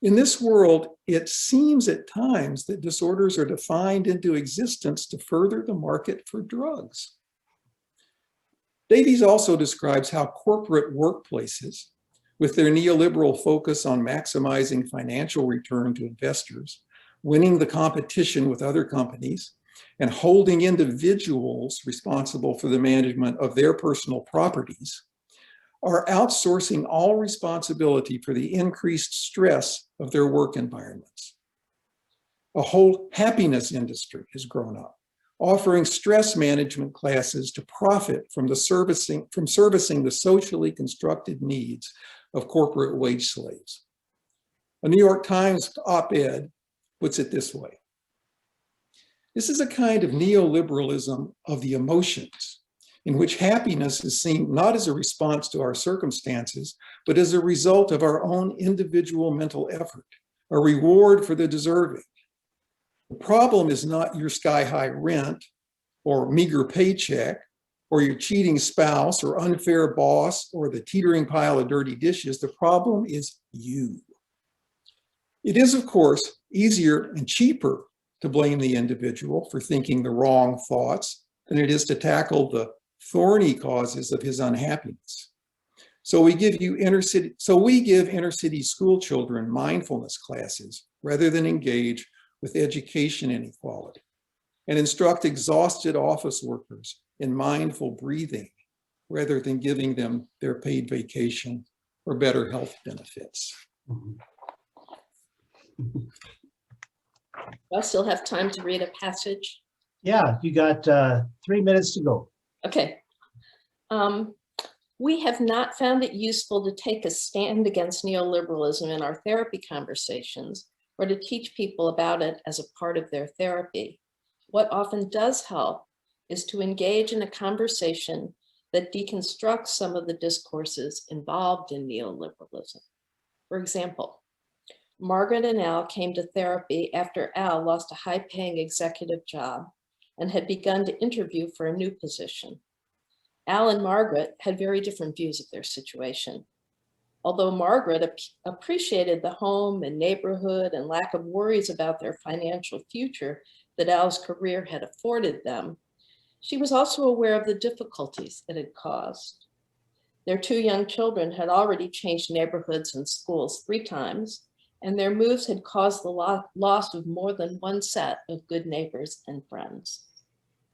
S13: In this world, it seems at times that disorders are defined into existence to further the market for drugs. Davies also describes how corporate workplaces, with their neoliberal focus on maximizing financial return to investors, winning the competition with other companies, and holding individuals responsible for the management of their personal properties, are outsourcing all responsibility for the increased stress of their work environments. A whole happiness industry has grown up, offering stress management classes to profit from servicing the socially constructed needs of corporate wage slaves. A New York Times op-ed puts it this way: this is a kind of neoliberalism of the emotions, in which happiness is seen not as a response to our circumstances, but as a result of our own individual mental effort, a reward for the deserving. The problem is not your sky-high rent or meager paycheck or your cheating spouse or unfair boss or the teetering pile of dirty dishes. The problem is you. It is, of course, easier and cheaper to blame the individual for thinking the wrong thoughts than it is to tackle the thorny causes of his unhappiness. So we give inner city school children mindfulness classes rather than engage with education inequality, and instruct exhausted office workers in mindful breathing rather than giving them their paid vacation or better health benefits.
S14: I still have time to read a passage.
S3: Yeah, you got 3 minutes to go.
S14: Okay. We have not found it useful to take a stand against neoliberalism in our therapy conversations or to teach people about it as a part of their therapy. What often does help is to engage in a conversation that deconstructs some of the discourses involved in neoliberalism. For example, Margaret and Al came to therapy after Al lost a high-paying executive job and had begun to interview for a new position. Al and Margaret had very different views of their situation. Although Margaret appreciated the home and neighborhood and lack of worries about their financial future that Al's career had afforded them, she was also aware of the difficulties it had caused. Their 2 young children had already changed neighborhoods and schools 3 times, and their moves had caused the loss of more than one set of good neighbors and friends.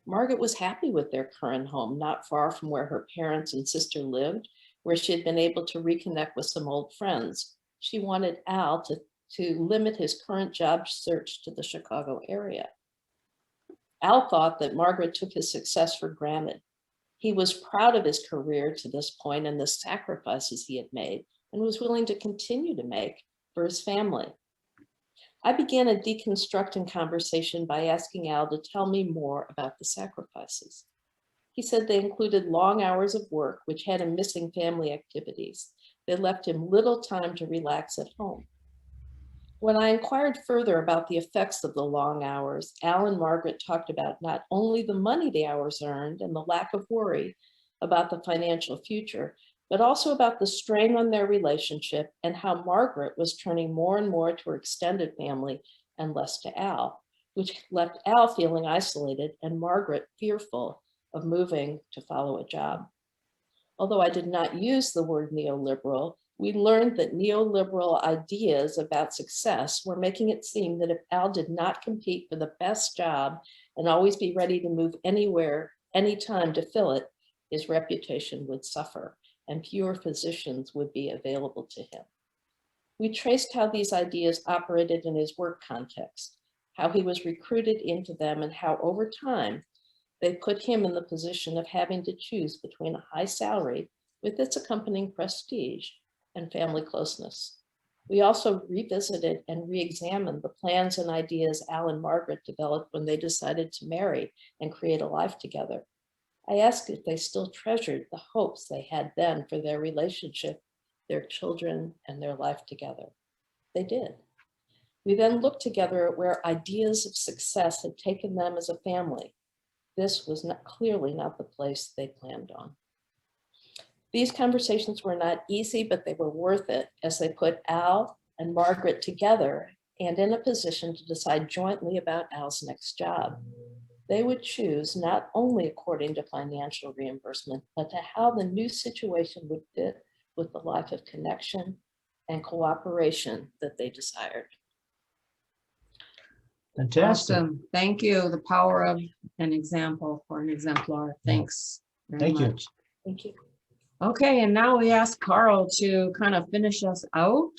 S14: Margaret was happy with their current home, not far from where her parents and sister lived, where she had been able to reconnect with some old friends. She wanted Al to limit his current job search to the Chicago area. Al thought that Margaret took his success for granted. He was proud of his career to this point and the sacrifices he had made and was willing to continue to make for his family. I began a deconstructing conversation by asking Al to tell me more about the sacrifices. He said they included long hours of work, which had him missing family activities. They left him little time to relax at home. When I inquired further about the effects of the long hours, Al and Margaret talked about not only the money the hours earned and the lack of worry about the financial future, but also about the strain on their relationship and how Margaret was turning more and more to her extended family and less to Al, which left Al feeling isolated and Margaret fearful of moving to follow a job. Although I did not use the word neoliberal, we learned that neoliberal ideas about success were making it seem that if Al did not compete for the best job and always be ready to move anywhere, anytime to fill it, his reputation would suffer and fewer physicians would be available to him. We traced how these ideas operated in his work context, how he was recruited into them, and how over time they put him in the position of having to choose between a high salary with its accompanying prestige and family closeness. We also revisited and re-examined the plans and ideas Al and Margaret developed when they decided to marry and create a life together. I asked if they still treasured the hopes they had then for their relationship, their children, and their life together. They did. We then looked together at where ideas of success had taken them as a family. This was clearly not the place they planned on. These conversations were not easy, but they were worth it as they put Al and Margaret together and in a position to decide jointly about Al's next job. They would choose not only according to financial reimbursement, but to how the new situation would fit with the life of connection and cooperation that they desired.
S3: Fantastic.
S2: Awesome. Thank you. The power of an example for an exemplar. Thanks very much.
S14: Thank you.
S2: Okay, and now we ask Karl to kind of finish us out.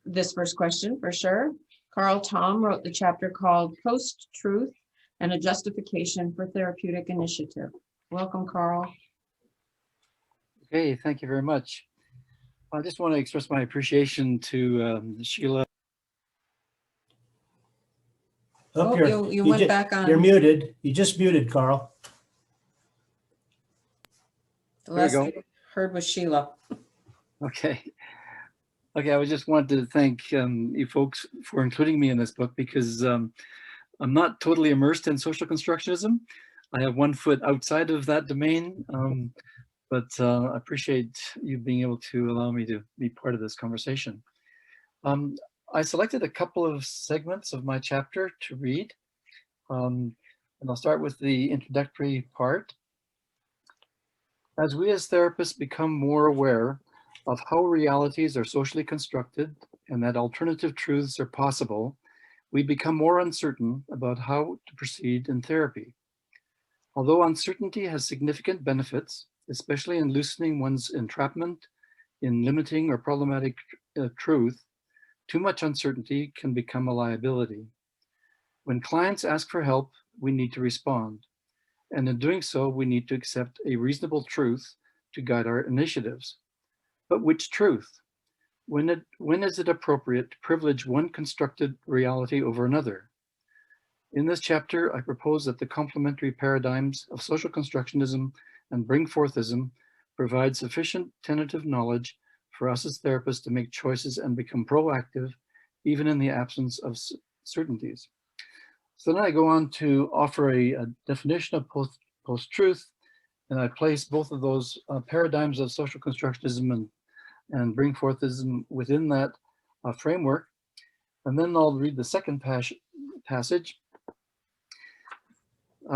S2: This first question for sure. Karl Tom wrote the chapter called Post-Truth and a Justification for Therapeutic Initiative. Welcome, Karl.
S15: Okay, thank you very much. I just want to express my appreciation to Sheila.
S3: Up
S2: Oh,
S3: here.
S2: you went back on.
S3: You're muted. You just muted, Karl.
S2: The last thing I heard was Sheila.
S15: Okay. Okay, I just wanted to thank you folks for including me in this book because I'm not totally immersed in social constructionism. I have one foot outside of that domain, but I appreciate you being able to allow me to be part of this conversation. I selected a couple of segments of my chapter to read, and I'll start with the introductory part. As we as therapists become more aware of how realities are socially constructed and that alternative truths are possible, we become more uncertain about how to proceed in therapy. Although uncertainty has significant benefits, especially in loosening one's entrapment, in limiting or problematic truth, too much uncertainty can become a liability. When clients ask for help, we need to respond. And in doing so, we need to accept a reasonable truth to guide our initiatives. But which truth? When is it appropriate to privilege one constructed reality over another? In this chapter, I propose that the complementary paradigms of social constructionism and bring-forthism provide sufficient tentative knowledge for us as therapists to make choices and become proactive, even in the absence of certainties. So then I go on to offer a definition of post-truth, and I place both of those paradigms of social constructionism and bring-forthism within that framework. And then I'll read the second passage.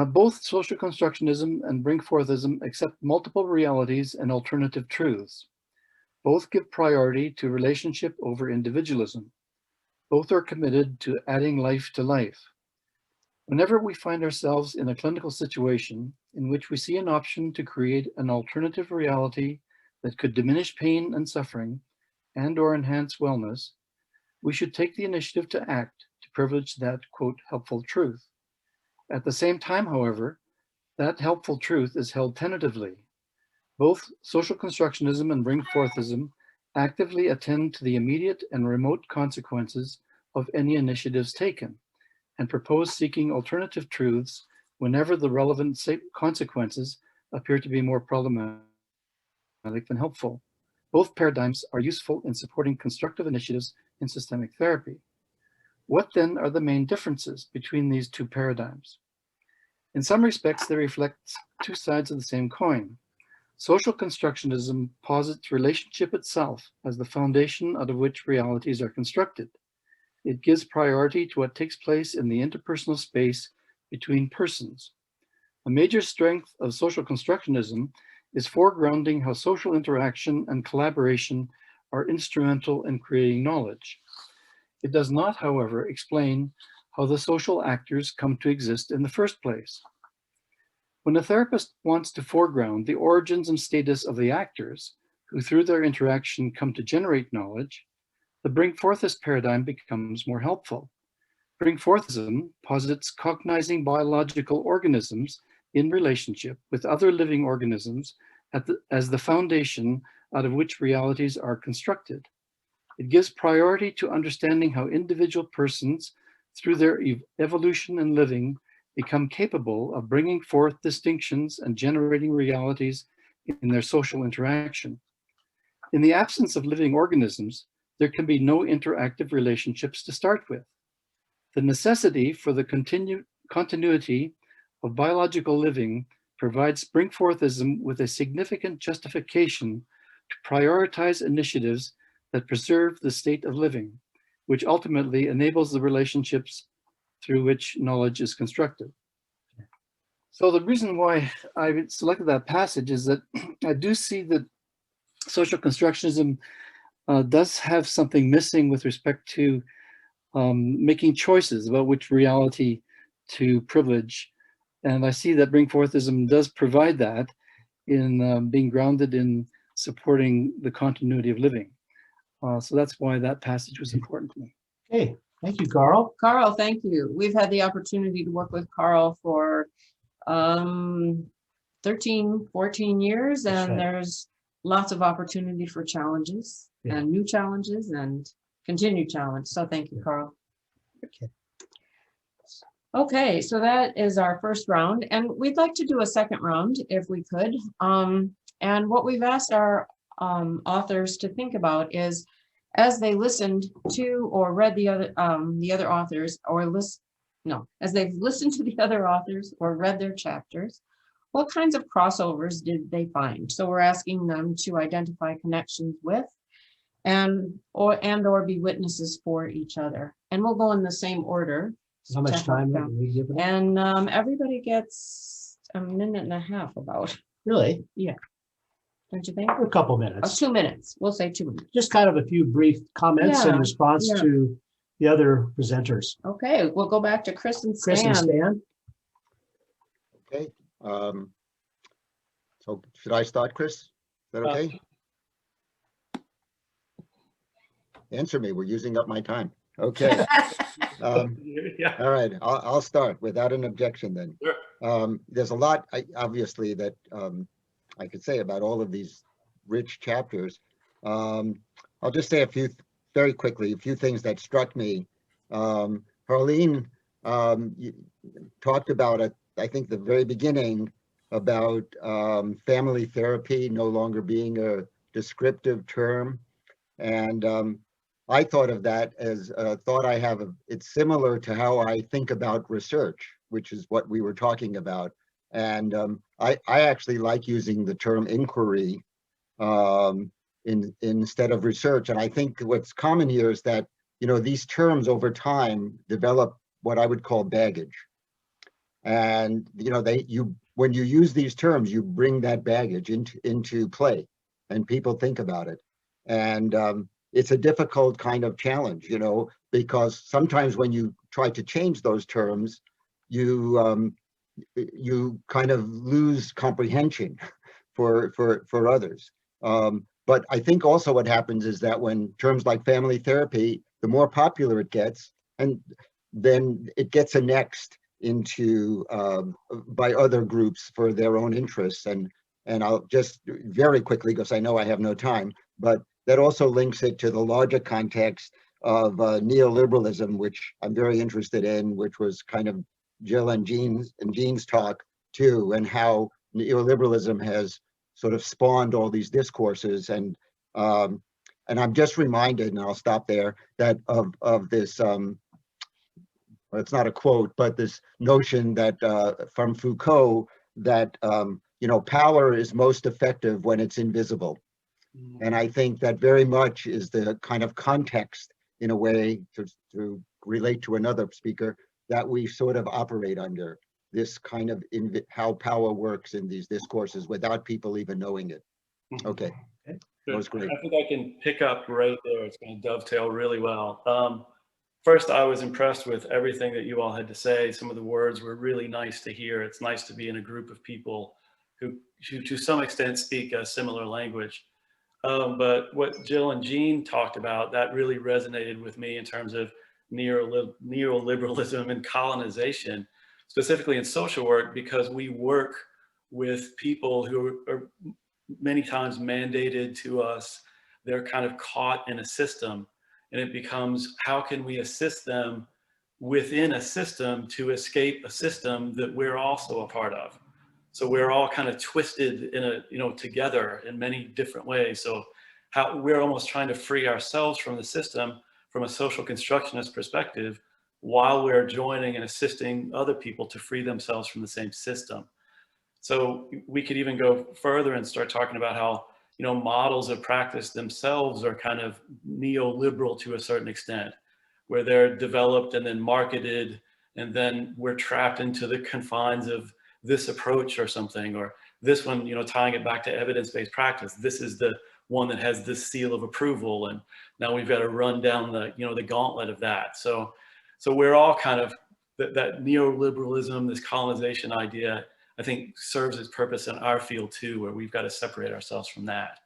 S15: Both social constructionism and bring-forthism accept multiple realities and alternative truths. Both give priority to relationship over individualism. Both are committed to adding life to life. Whenever we find ourselves in a clinical situation in which we see an option to create an alternative reality that could diminish pain and suffering and/or enhance wellness, we should take the initiative to act to privilege that, quote, helpful truth. At the same time, however, that helpful truth is held tentatively. Both social constructionism and bring-forthism actively attend to the immediate and remote consequences of any initiatives taken and propose seeking alternative truths whenever the relevant consequences appear to be more problematic than helpful. Both paradigms are useful in supporting constructive initiatives in systemic therapy. What then are the main differences between these two paradigms? In some respects, they reflect two sides of the same coin. Social constructionism posits relationship itself as the foundation out of which realities are constructed. It gives priority to what takes place in the interpersonal space between persons. A major strength of social constructionism is foregrounding how social interaction and collaboration are instrumental in creating knowledge. It does not, however, explain how the social actors come to exist in the first place. When a therapist wants to foreground the origins and status of the actors, who through their interaction come to generate knowledge, the bring-forthist paradigm becomes more helpful. Bring-forthism posits cognizing biological organisms in relationship with other living organisms as the foundation out of which realities are constructed. It gives priority to understanding how individual persons, through their evolution and living, become capable of bringing forth distinctions and generating realities in their social interaction. In the absence of living organisms, there can be no interactive relationships to start with. The necessity for the continuity of biological living provides bring-forthism with a significant justification to prioritize initiatives that preserve the state of living, which ultimately enables the relationships through which knowledge is constructed. So the reason why I selected that passage is that I do see that social constructionism does have something missing with respect to making choices about which reality to privilege. And I see that bring-forthism does provide that in being grounded in supporting the continuity of living. So that's why that passage was important to me.
S3: Okay, thank you, Karl.
S2: Karl, thank you. We've had the opportunity to work with Karl for 13, 14 years,
S3: That's
S2: and
S3: right.
S2: there's lots of opportunity for challenges and new challenges and continued challenge. So thank you, Karl.
S3: Okay.
S2: Okay, so that is our first round, and we'd like to do a second round if we could. And what we've asked our authors to think about is, as they listened to or read the other authors, or as they've listened to the other authors or read their chapters, what kinds of crossovers did they find? So we're asking them to identify connections with and or be witnesses for each other. And we'll go in the same order.
S3: How much time do we give it?
S2: And everybody gets a minute and a half about.
S3: Really?
S2: Yeah. Don't you think?
S3: A couple minutes.
S2: 2 minutes. We'll say 2 minutes.
S3: Just kind of a few brief comments in response to the other presenters.
S2: Okay, we'll go back to Chris and Stan.
S3: Chris and Stan.
S4: Okay. So should I start, Chris? Is that okay? Answer me. We're using up my time. Okay. All right. I'll start without an objection then.
S5: Sure.
S4: There's a lot, obviously, that I could say about all of these rich chapters. I'll just say very quickly, a few things that struck me. Harleen talked about it, I think, the very beginning about family therapy no longer being a descriptive term. And I thought of that as a thought I have. It's similar to how I think about research, which is what we were talking about. And I actually like using the term inquiry instead of research. And I think what's common here is that, these terms over time develop what I would call baggage. And, when you use these terms, you bring that baggage into play and people think about it. And it's a difficult kind of challenge, because sometimes when you try to change those terms, you kind of lose comprehension for others. But I think also what happens is that when terms like family therapy, the more popular it gets, and then it gets annexed into by other groups for their own interests. And I'll just very quickly, because I know I have no time, but that also links it to the larger context of neoliberalism, which I'm very interested in, which was kind of Jill and Jean's talk too, and how neoliberalism has sort of spawned all these discourses. And I'm just reminded, and I'll stop there, that of this, well, it's not a quote, but this notion that from Foucault, that power is most effective when it's invisible. And I think that very much is the kind of context, in a way, to relate to another speaker, that we sort of operate under, this kind of how power works in these discourses without people even knowing it. Okay, that was great.
S5: I think I can pick up right there. It's going to dovetail really well. First, I was impressed with everything that you all had to say. Some of the words were really nice to hear. It's nice to be in a group of people who to some extent speak a similar language. But what Jill and Jean talked about, that really resonated with me in terms of neoliberalism and colonization, specifically in social work, because we work with people who are many times mandated to us. They're kind of caught in a system, and it becomes, how can we assist them within a system to escape a system that we're also a part of? So we're all kind of twisted in a, together in many different ways. So how we're almost trying to free ourselves from the system from a social constructionist perspective, while we're joining and assisting other people to free themselves from the same system. So we could even go further and start talking about how, models of practice themselves are kind of neoliberal to a certain extent, where they're developed and then marketed, and then we're trapped into the confines of this approach or something, or this one, tying it back to evidence-based practice. This is the one that has this seal of approval, and now we've got to run down the, the gauntlet of that. So we're all kind of, that neoliberalism, this colonization idea, I think serves its purpose in our field too, where we've got to separate ourselves from that.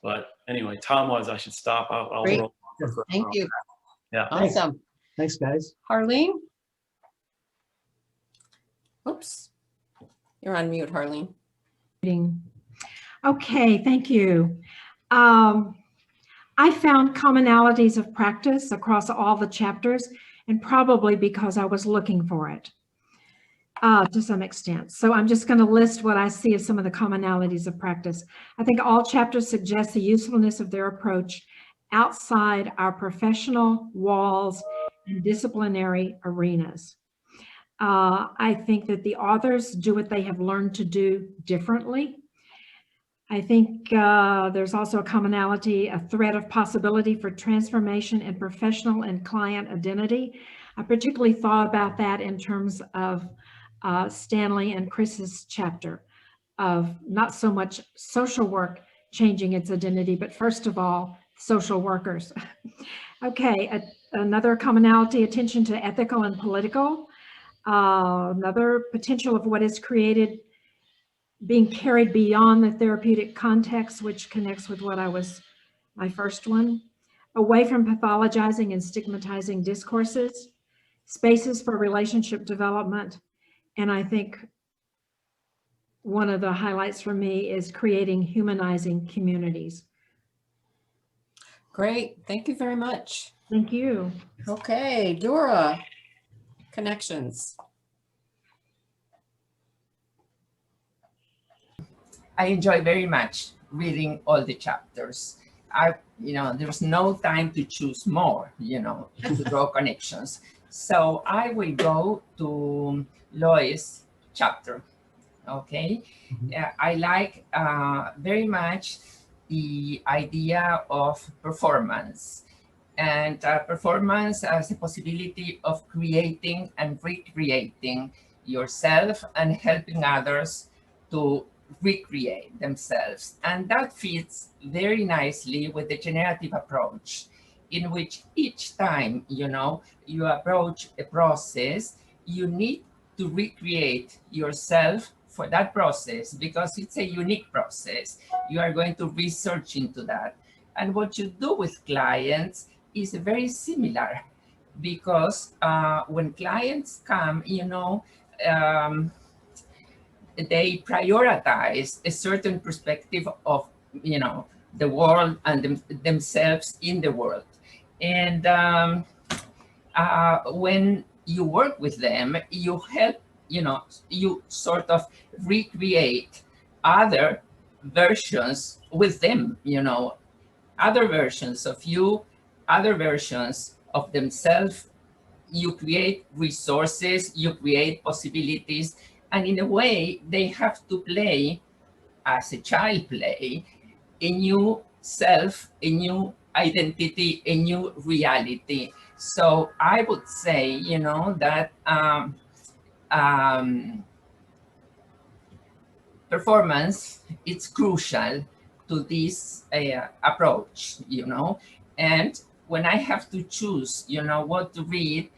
S5: But anyway, time-wise, I should stop. I'll
S1: Great.
S5: roll.
S1: Thank you.
S5: Yeah.
S1: Awesome.
S3: Thanks, guys.
S2: Harleen? Oops. You're on mute, Harleen.
S6: Okay, thank you. I found commonalities of practice across all the chapters, and probably because I was looking for it to some extent. So I'm just going to list what I see as some of the commonalities of practice. I think all chapters suggest the usefulness of their approach outside our professional walls and disciplinary arenas. I think that the authors do what they have learned to do differently. I think there's also a commonality, a thread of possibility for transformation in professional and client identity. I particularly thought about that in terms of Stanley and Chris's chapter of not so much social work changing its identity, but first of all, social workers. Okay, another commonality, attention to ethical and political. Another potential of what is created being carried beyond the therapeutic context, which connects with what my first one. Away from pathologizing and stigmatizing discourses, spaces for relationship development. And I think one of the highlights for me is creating humanizing communities.
S2: Great, thank you very much.
S6: Thank you.
S2: Okay, Dora, connections.
S7: I enjoy very much reading all the chapters. There's no time to choose more, to draw connections. So I will go to Lois' chapter, okay? I like very much the idea of performance, and performance as a possibility of creating and recreating yourself and helping others to recreate themselves. And that fits very nicely with the generative approach, in which each time, you approach a process, you need to recreate yourself for that process, because it's a unique process. You are going to research into that. And what you do with clients is very similar, because when clients come, they prioritize a certain perspective of, the world and themselves in the world. And when you work with them, you help, you sort of recreate other versions with them, other versions of you, other versions of themselves. You create resources, you create possibilities, And in a way, they have to play, as a child play, a new self, a new identity, a new reality. So I would say, you know, that performance, it's crucial to this approach, you know. And when I have to choose, you know, what to read,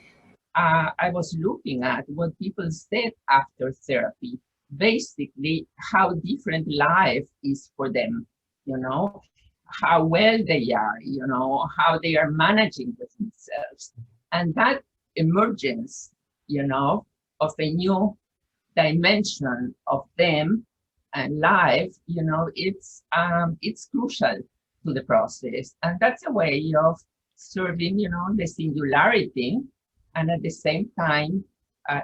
S7: I was looking at what people said after therapy, basically how different life is for them, you know, how well they are, you know, how they are managing with themselves. And that emergence, you know, of a new dimension of them and life, you know, it's crucial to the process. And that's a way of serving, you know, the singularity and at the same time,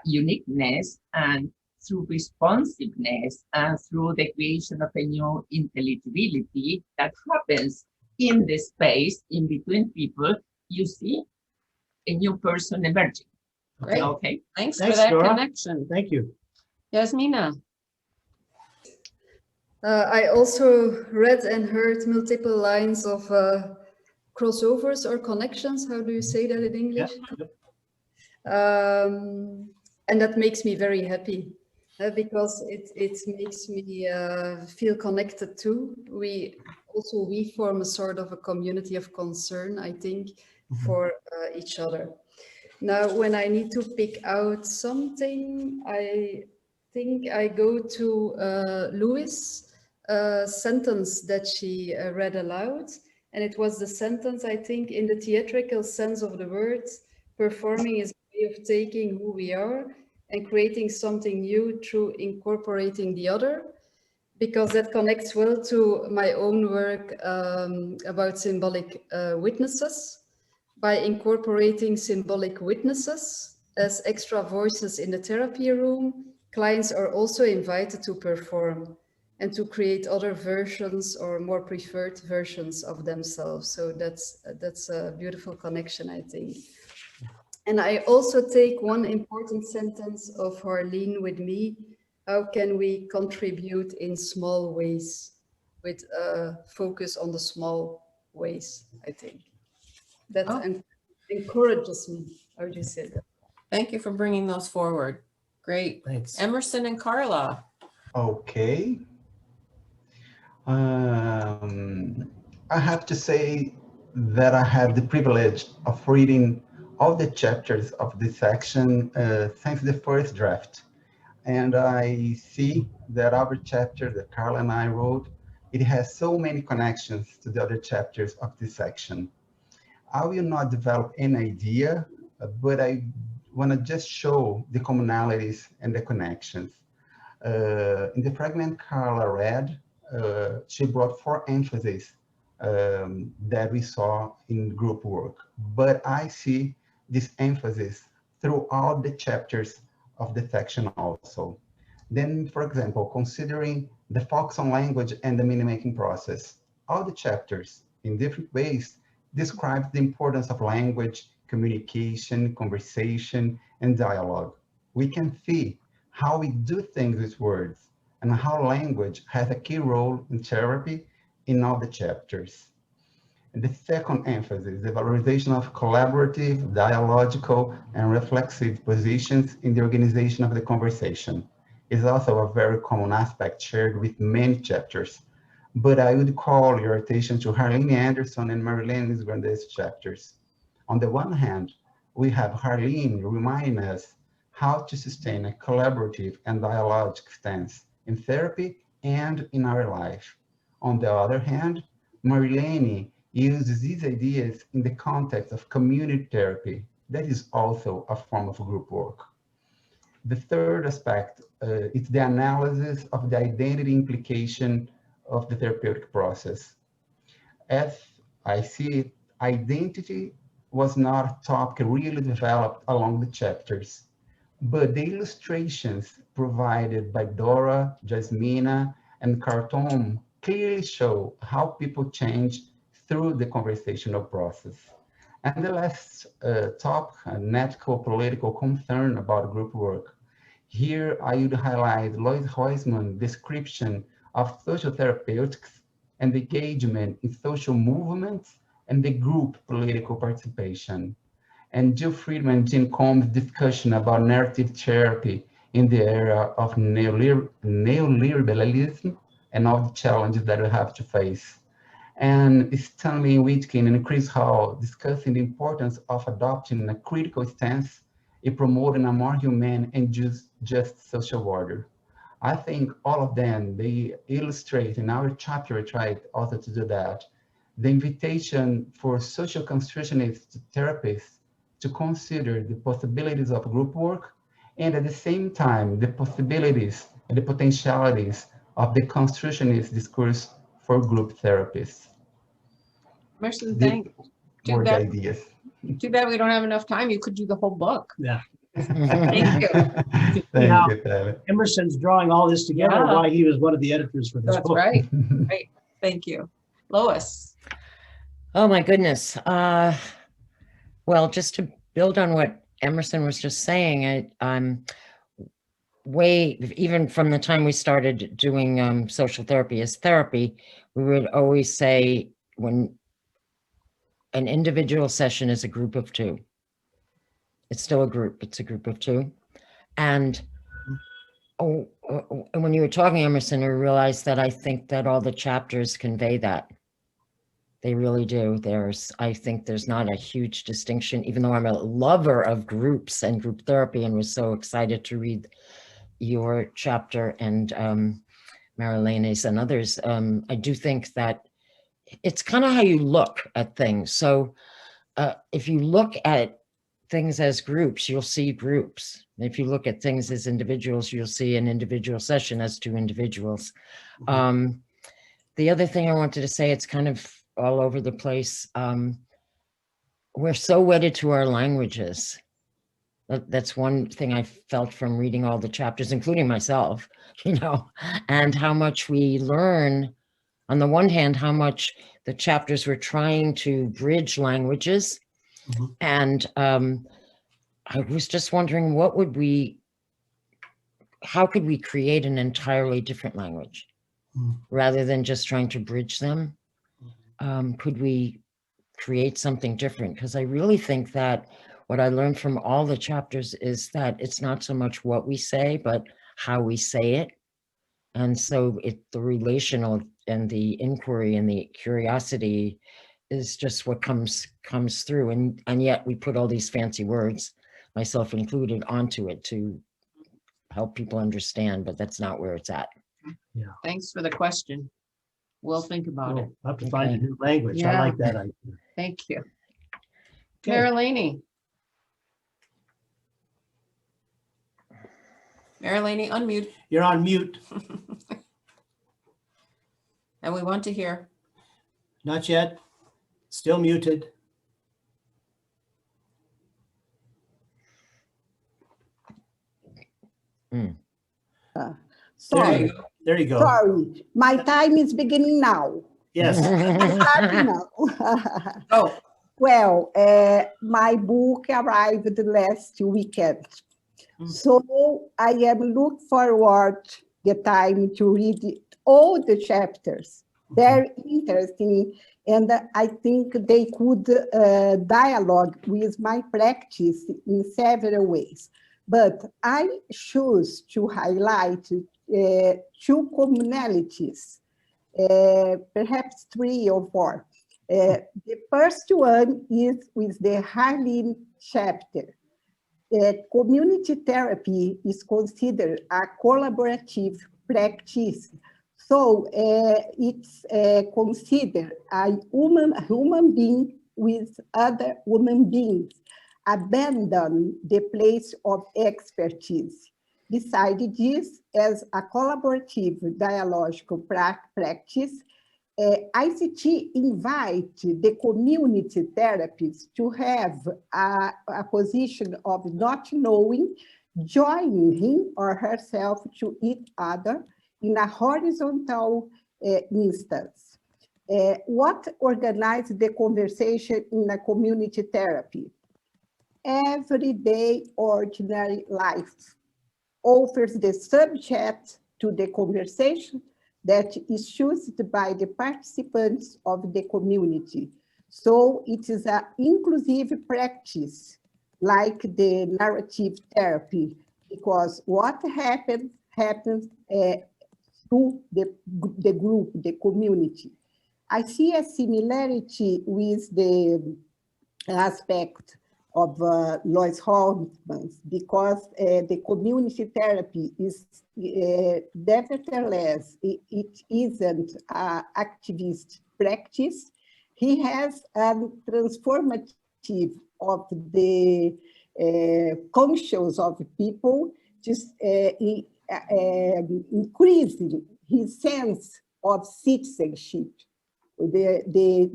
S7: uniqueness, and through responsiveness and through the creation of a new intelligibility that happens in the space in between people, you see a new person emerging.
S2: Great.
S7: Okay.
S2: Thanks for that
S3: Dora.
S2: connection.
S3: Thank you.
S2: Yasmina.
S8: I also read and heard multiple lines of crossovers or connections. How do you say that in English? And that makes me very happy because it makes me feel connected too. We form a sort of a community of concern, I think, for each other. Now, when I need to pick out something, I think I go to Louis' sentence that she read aloud. And it was the sentence, I think, in the theatrical sense of the word, performing is a way of taking who we are and creating something new through incorporating the other, because that connects well to my own work about symbolic witnesses. By incorporating symbolic witnesses as extra voices in the therapy room, clients are also invited to perform and to create other versions or more preferred versions of themselves. So that's a beautiful connection, I think. And I also take one important sentence of Harleen with me. How can we contribute in small ways with a focus on the small ways, I think. That encourages me. How do you say that?
S2: Thank you for bringing those forward. Great.
S3: Thanks.
S2: Emerson and Carla.
S10: Okay. I have to say that I had the privilege of reading all the chapters of this section since the first draft. And I see that our chapter that Karl and I wrote, it has so many connections to the other chapters of this section. I will not develop an idea, but I want to just show the commonalities and the connections. In the fragment Carla read, she brought 4 emphases that we saw in group work, but I see this emphasis throughout the chapters of the section also. Then, for example, considering the focus on language and the meaning-making process, all the chapters in different ways describe the importance of language, communication, conversation, and dialogue. We can see how we do things with words and how language has a key role in therapy in all the chapters. And the second emphasis, the valorization of collaborative, dialogical, and reflexive positions in the organization of the conversation, is also a very common aspect shared with many chapters. But I would call your attention to Harleen Anderson and Marilyn Grande's chapters. On the one hand, we have Harleen reminding us how to sustain a collaborative and dialogic stance in therapy and in our life. On the other hand, Marilyn uses these ideas in the context of community therapy. That is also a form of group work. The third aspect is the analysis of the identity implication of the therapeutic process. As I see it, identity was not a topic really developed along the chapters, but the illustrations provided by Dora, Jasmina, and Carton clearly show how people change through the conversational process. And the last topic, an ethical political concern about group work. Here, I would highlight Lloyd Huysman's description of social therapeutics and engagement in social movements and the group political participation, and Jill Friedman and Jean Combs' discussion about narrative therapy in the era of neoliberalism and all the challenges that we have to face. And Stanley Whitkin and Chris Hall discussing the importance of adopting a critical stance in promoting a more humane and just social order. I think all of them, they illustrate in our chapter, I tried also to do that, the invitation for social constructionist therapists to consider the possibilities of group work and at the same time, the possibilities and the potentialities of the constructionist discourse for group therapists.
S2: Emerson, thank you.
S10: More ideas.
S2: Too bad we don't have enough time. You could do the whole book.
S3: Yeah.
S2: Thank you.
S3: Now,
S10: Thank you, Taylor.
S3: Emerson's drawing all this together,
S2: Yeah.
S3: why he was one of the editors for this
S2: That's
S3: book.
S2: right. Right. Thank you. Lois.
S11: Oh my goodness. Well, just to build on what Emerson was just saying, I'm even from the time we started doing social therapy as therapy, we would always say when an individual session is a group of two, it's still a group, it's a group of two. And and when you were talking, Emerson, I realized that I think that all the chapters convey that. They really do. I think there's not a huge distinction, even though I'm a lover of groups and group therapy and was so excited to read your chapter and Marilene's and others. I do think that it's kind of how you look at things. So if you look at things as groups, you'll see groups. If you look at things as individuals, you'll see an individual session as two individuals. The other thing I wanted to say, it's kind of all over the place. We're so wedded to our languages. That's one thing I felt from reading all the chapters, including myself, and how much we learn. On the one hand, how much the chapters were trying to bridge languages. And I was just wondering, how could we create an entirely different language rather than just trying to bridge them? Could we create something different? Because I really think that what I learned from all the chapters is that it's not so much what we say, but how we say it. And so the relational and the inquiry and the curiosity is just what comes through. And yet we put all these fancy words, myself included, onto it to help people understand, but that's not where it's at.
S3: Yeah.
S2: Thanks for the question. We'll think about it.
S3: I'll have to find a new language.
S2: Yeah.
S3: I like that idea.
S2: Thank you.
S3: Okay.
S2: Marilene. Marilene, unmute.
S3: You're on mute.
S2: And we want to hear.
S3: Not yet. Still muted.
S12: Sorry.
S3: There you go.
S12: Sorry, my time is beginning now.
S3: Yes.
S12: Start now.
S2: Oh.
S12: Well, my book arrived last weekend. So I am looking forward the time to read all the chapters. Very interesting. And I think they could dialogue with my practice in several ways. But I choose to highlight two commonalities, perhaps three or four. The first one is with the Harlem chapter. Community therapy is considered a collaborative practice. So it's considered a human being with other human beings, abandon the place of expertise. Besides this, as a collaborative dialogical practice, ICT invites the community therapists to have a position of not knowing, joining him or herself to each other in a horizontal instance. What organizes the conversation in a community therapy? Everyday ordinary life. offers the subject to the conversation that is chosen by the participants of the community. So it is an inclusive practice, like the narrative therapy, because what happens through the group, the community. I see a similarity with the aspect of Lois Holtman's, because the community therapy is nevertheless, it isn't an activist practice. He has a transformative of the conscience of people, just increasing his sense of citizenship, the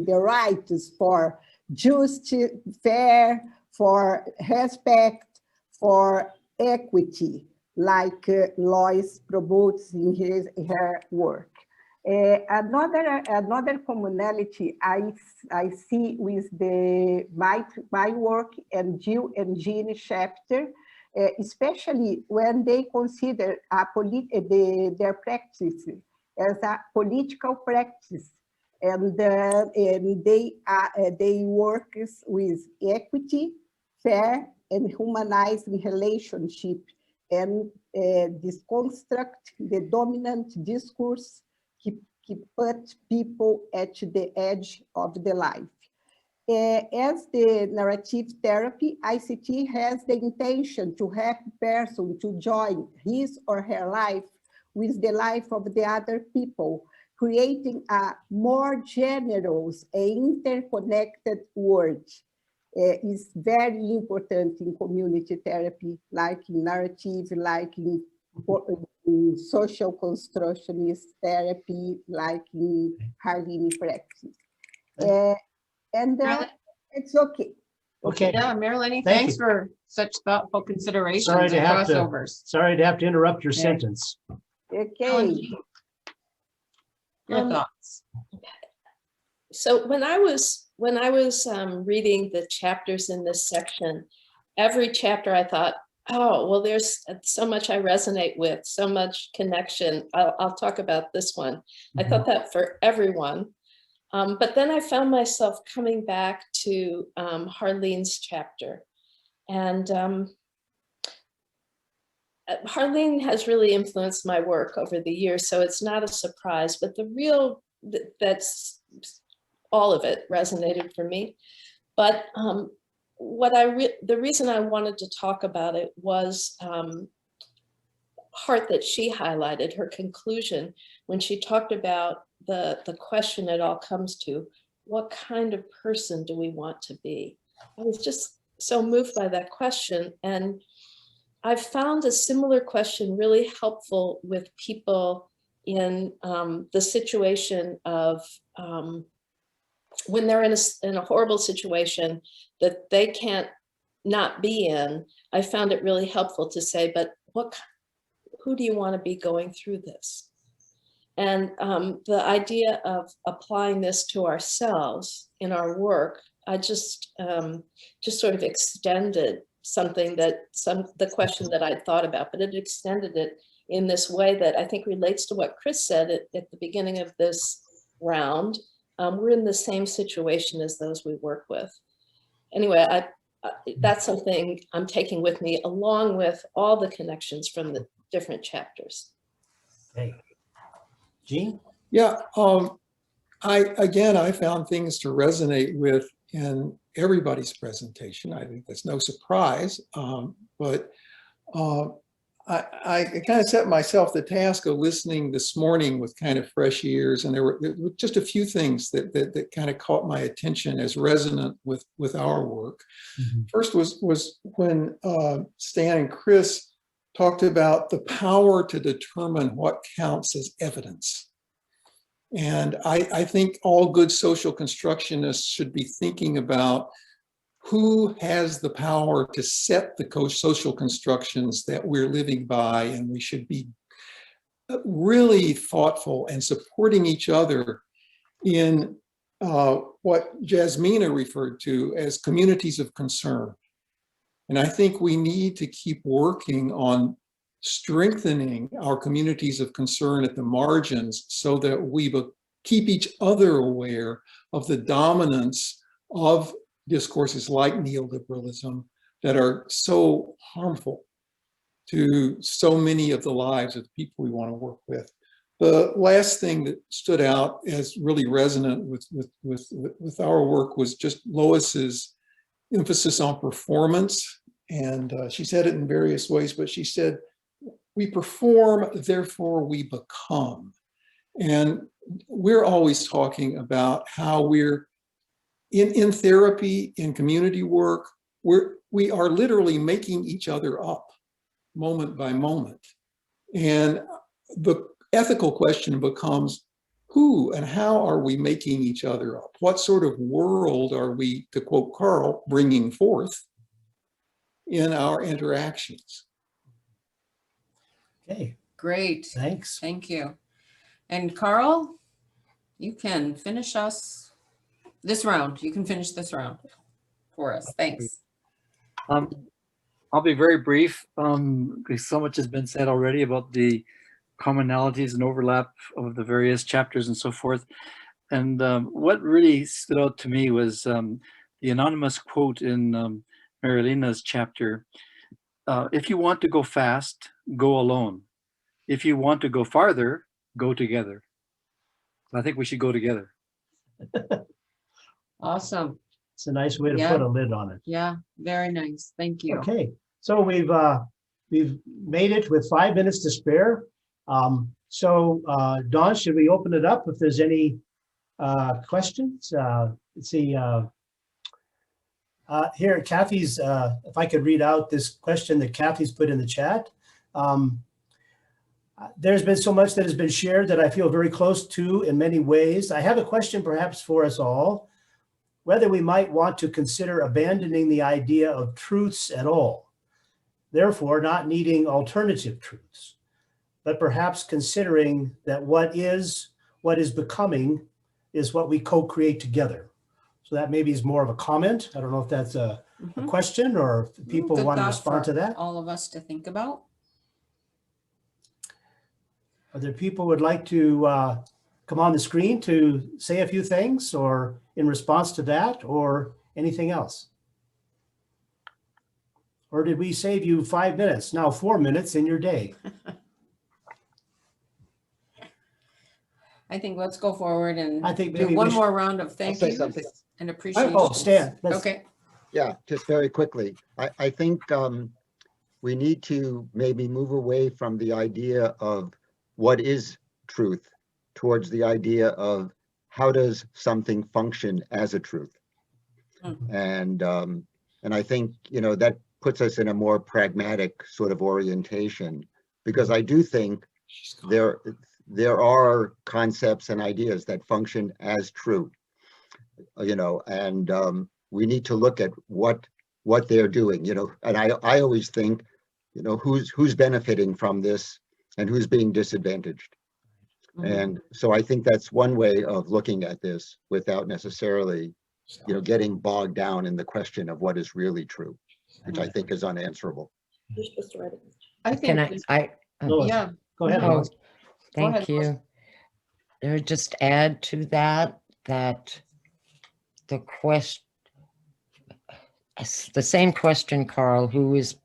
S12: rights for just, fair, for respect, for equity, like Lois promotes in her work. Another commonality I see with my work and Jill and Jean chapter, especially when they consider their practice as a political practice, and they work with equity, fair, and humanizing relationship, and deconstruct the dominant discourse, put people at the edge of the life. As the narrative therapy, ICT has the intention to help person to join his or her life with the life of the other people, creating a more generous and interconnected world. Is very important in community therapy, like in narrative, like in social constructionist therapy, like in Harlini practice. And it's okay.
S1: Okay. Yeah, Marilyn,
S3: Thank
S1: thanks
S3: you.
S1: for such thoughtful considerations
S3: Sorry
S1: and
S3: to have
S1: crossovers.
S3: to interrupt your sentence.
S12: Okay.
S1: Your thoughts.
S14: So when I was reading the chapters in this section, every chapter I thought, oh, well, there's so much I resonate with, so much connection. I'll talk about this one. I thought that for everyone. But then I found myself coming back to Harlene's chapter. And Harlene has really influenced my work over the years, so it's not a surprise, but that's all of it resonated for me. But the reason I wanted to talk about it was part that she highlighted, her conclusion, when she talked about the question it all comes to, what kind of person do we want to be? I was just so moved by that question. And I've found a similar question really helpful with people in the situation of when they're in a horrible situation that they can't not be in. I found it really helpful to say, but who do you want to be going through this? And the idea of applying this to ourselves in our work, I just sort of extended the question that I'd thought about, but it extended it in this way that I think relates to what Chris said at the beginning of this round. We're in the same situation as those we work with. Anyway, that's something I'm taking with me, along with all the connections from the different chapters.
S3: Okay. Jean?
S13: Yeah, I found things to resonate with in everybody's presentation. I think that's no surprise, but I kind of set myself the task of listening this morning with kind of fresh ears, and there were just a few things that kind of caught my attention as resonant with our work. Mm-hmm. First was when Stan and Chris talked about the power to determine what counts as evidence. And I think all good social constructionists should be thinking about who has the power to set the social constructions that we're living by, and we should be really thoughtful and supporting each other in what Jasmina referred to as communities of concern. And I think we need to keep working on strengthening our communities of concern at the margins so that we keep each other aware of the dominance of discourses like neoliberalism that are so harmful to so many of the lives of the people we want to work with. The last thing that stood out as really resonant with our work was just Lois's emphasis on performance. And she said it in various ways, but she said, we perform, therefore we become. And we're always talking about how we're in therapy, in community work, we are literally making each other up moment by moment. And the ethical question becomes, who and how are we making each other up? What sort of world are we, to quote Karl, bringing forth in our interactions?
S3: Okay.
S2: Great.
S3: Thanks.
S2: Thank you. And Karl, you can finish us this round. You can finish this round for us. Thanks.
S15: I'll be very brief because so much has been said already about the commonalities and overlap of the various chapters and so forth. And what really stood out to me was the anonymous quote in Marilina's chapter. If you want to go fast, go alone. If you want to go farther, go together. I think we should go together.
S2: Awesome.
S3: It's a nice way to put a lid on it.
S2: Yeah, very nice. Thank you.
S3: Okay, so we've made it with 5 minutes to spare. Dawn, should we open it up if there's any questions? Let's see. Here, Kathy's, if I could read out this question that Kathy's put in the chat. There's been so much that has been shared that I feel very close to in many ways. I have a question perhaps for us all, whether we might want to consider abandoning the idea of truths at all, therefore not needing alternative truths, but perhaps considering that what is becoming is what we co-create together. So that maybe is more of a comment. I don't know if that's a question or if people want to respond to that.
S2: All of us to think about.
S3: Are there people who would like to come on the screen to say a few things or in response to that or anything else? Or did we save you 5 minutes, now 4 minutes in your day?
S2: I think let's go forward and
S3: I think
S2: do
S3: maybe
S2: one
S3: we
S2: more round of thank
S4: say
S2: yous
S4: something.
S2: and appreciation.
S3: Oh, Stan.
S2: Okay.
S4: Yeah, just very quickly. I think we need to maybe move away from the idea of what is truth towards the idea of how does something function as a truth. And I think, that puts us in a more pragmatic sort of orientation, because I do think there are concepts and ideas that function as true, and we need to look at what they're doing, and I always think, who's benefiting from this and who's being disadvantaged. And so I think that's one way of looking at this without necessarily, getting bogged down in the question of what is really true, which I think is unanswerable.
S2: I think, yeah.
S3: Go ahead.
S11: Oh, thank you. There, just add to that the question, the same question, Karl, who is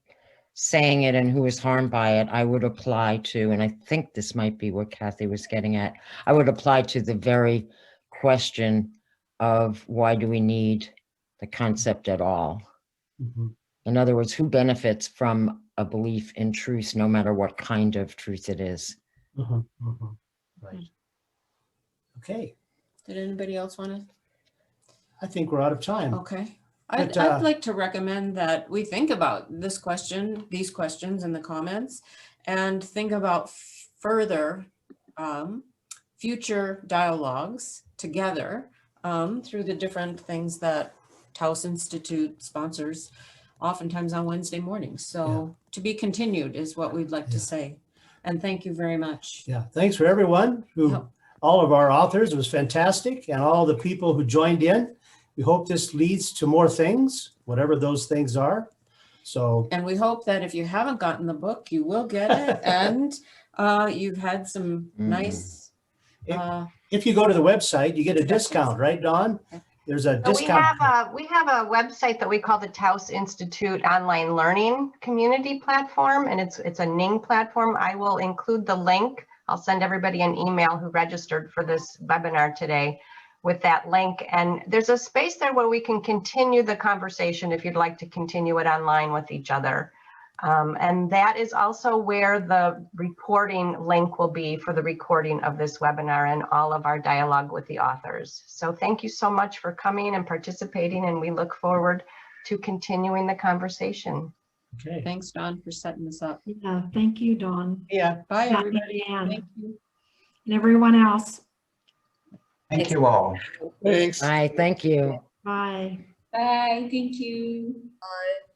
S11: saying it and who is harmed by it, I would apply to, and I think this might be what Kathy was getting at, I would apply to the very question of why do we need the concept at all? In other words, who benefits from a belief in truth, no matter what kind of truth it is?
S3: Right. Okay.
S2: Did anybody else want to?
S3: I think we're out of time.
S2: Okay.
S3: But,
S2: I'd like to recommend that we think about this question, these questions in the comments, and think about further future dialogues together through the different things that Taos Institute sponsors, oftentimes on Wednesday mornings. So to be continued is what we'd like to say. And thank you very much.
S3: Yeah, thanks for everyone all of our authors. It was fantastic, and all the people who joined in. We hope this leads to more things, whatever those things are. So,
S2: And we hope that if you haven't gotten the book, you will get it. And you've had some nice.
S3: if you go to the website, you get a discount, right, Dawn? There's a
S1: So
S3: discount.
S1: we have a website that we call the Taos Institute Online Learning Community Platform, and it's a Ning platform. I will include the link. I'll send everybody an email who registered for this webinar today with that link. And there's a space there where we can continue the conversation if you'd like to continue it online with each other. And that is also where the recording link will be for the recording of this webinar and all of our dialogue with the authors. So thank you so much for coming and participating, and we look forward to continuing the conversation.
S3: Okay.
S2: Thanks, Dawn, for setting this up.
S6: Yeah, thank you, Dawn.
S3: Yeah.
S2: Bye,
S6: Happy
S2: everybody.
S6: Ann.
S2: Thank you.
S6: And everyone else.
S10: Thank you all.
S13: Thanks.
S11: Bye, thank you.
S6: Bye.
S9: Bye, thank you.
S8: Bye.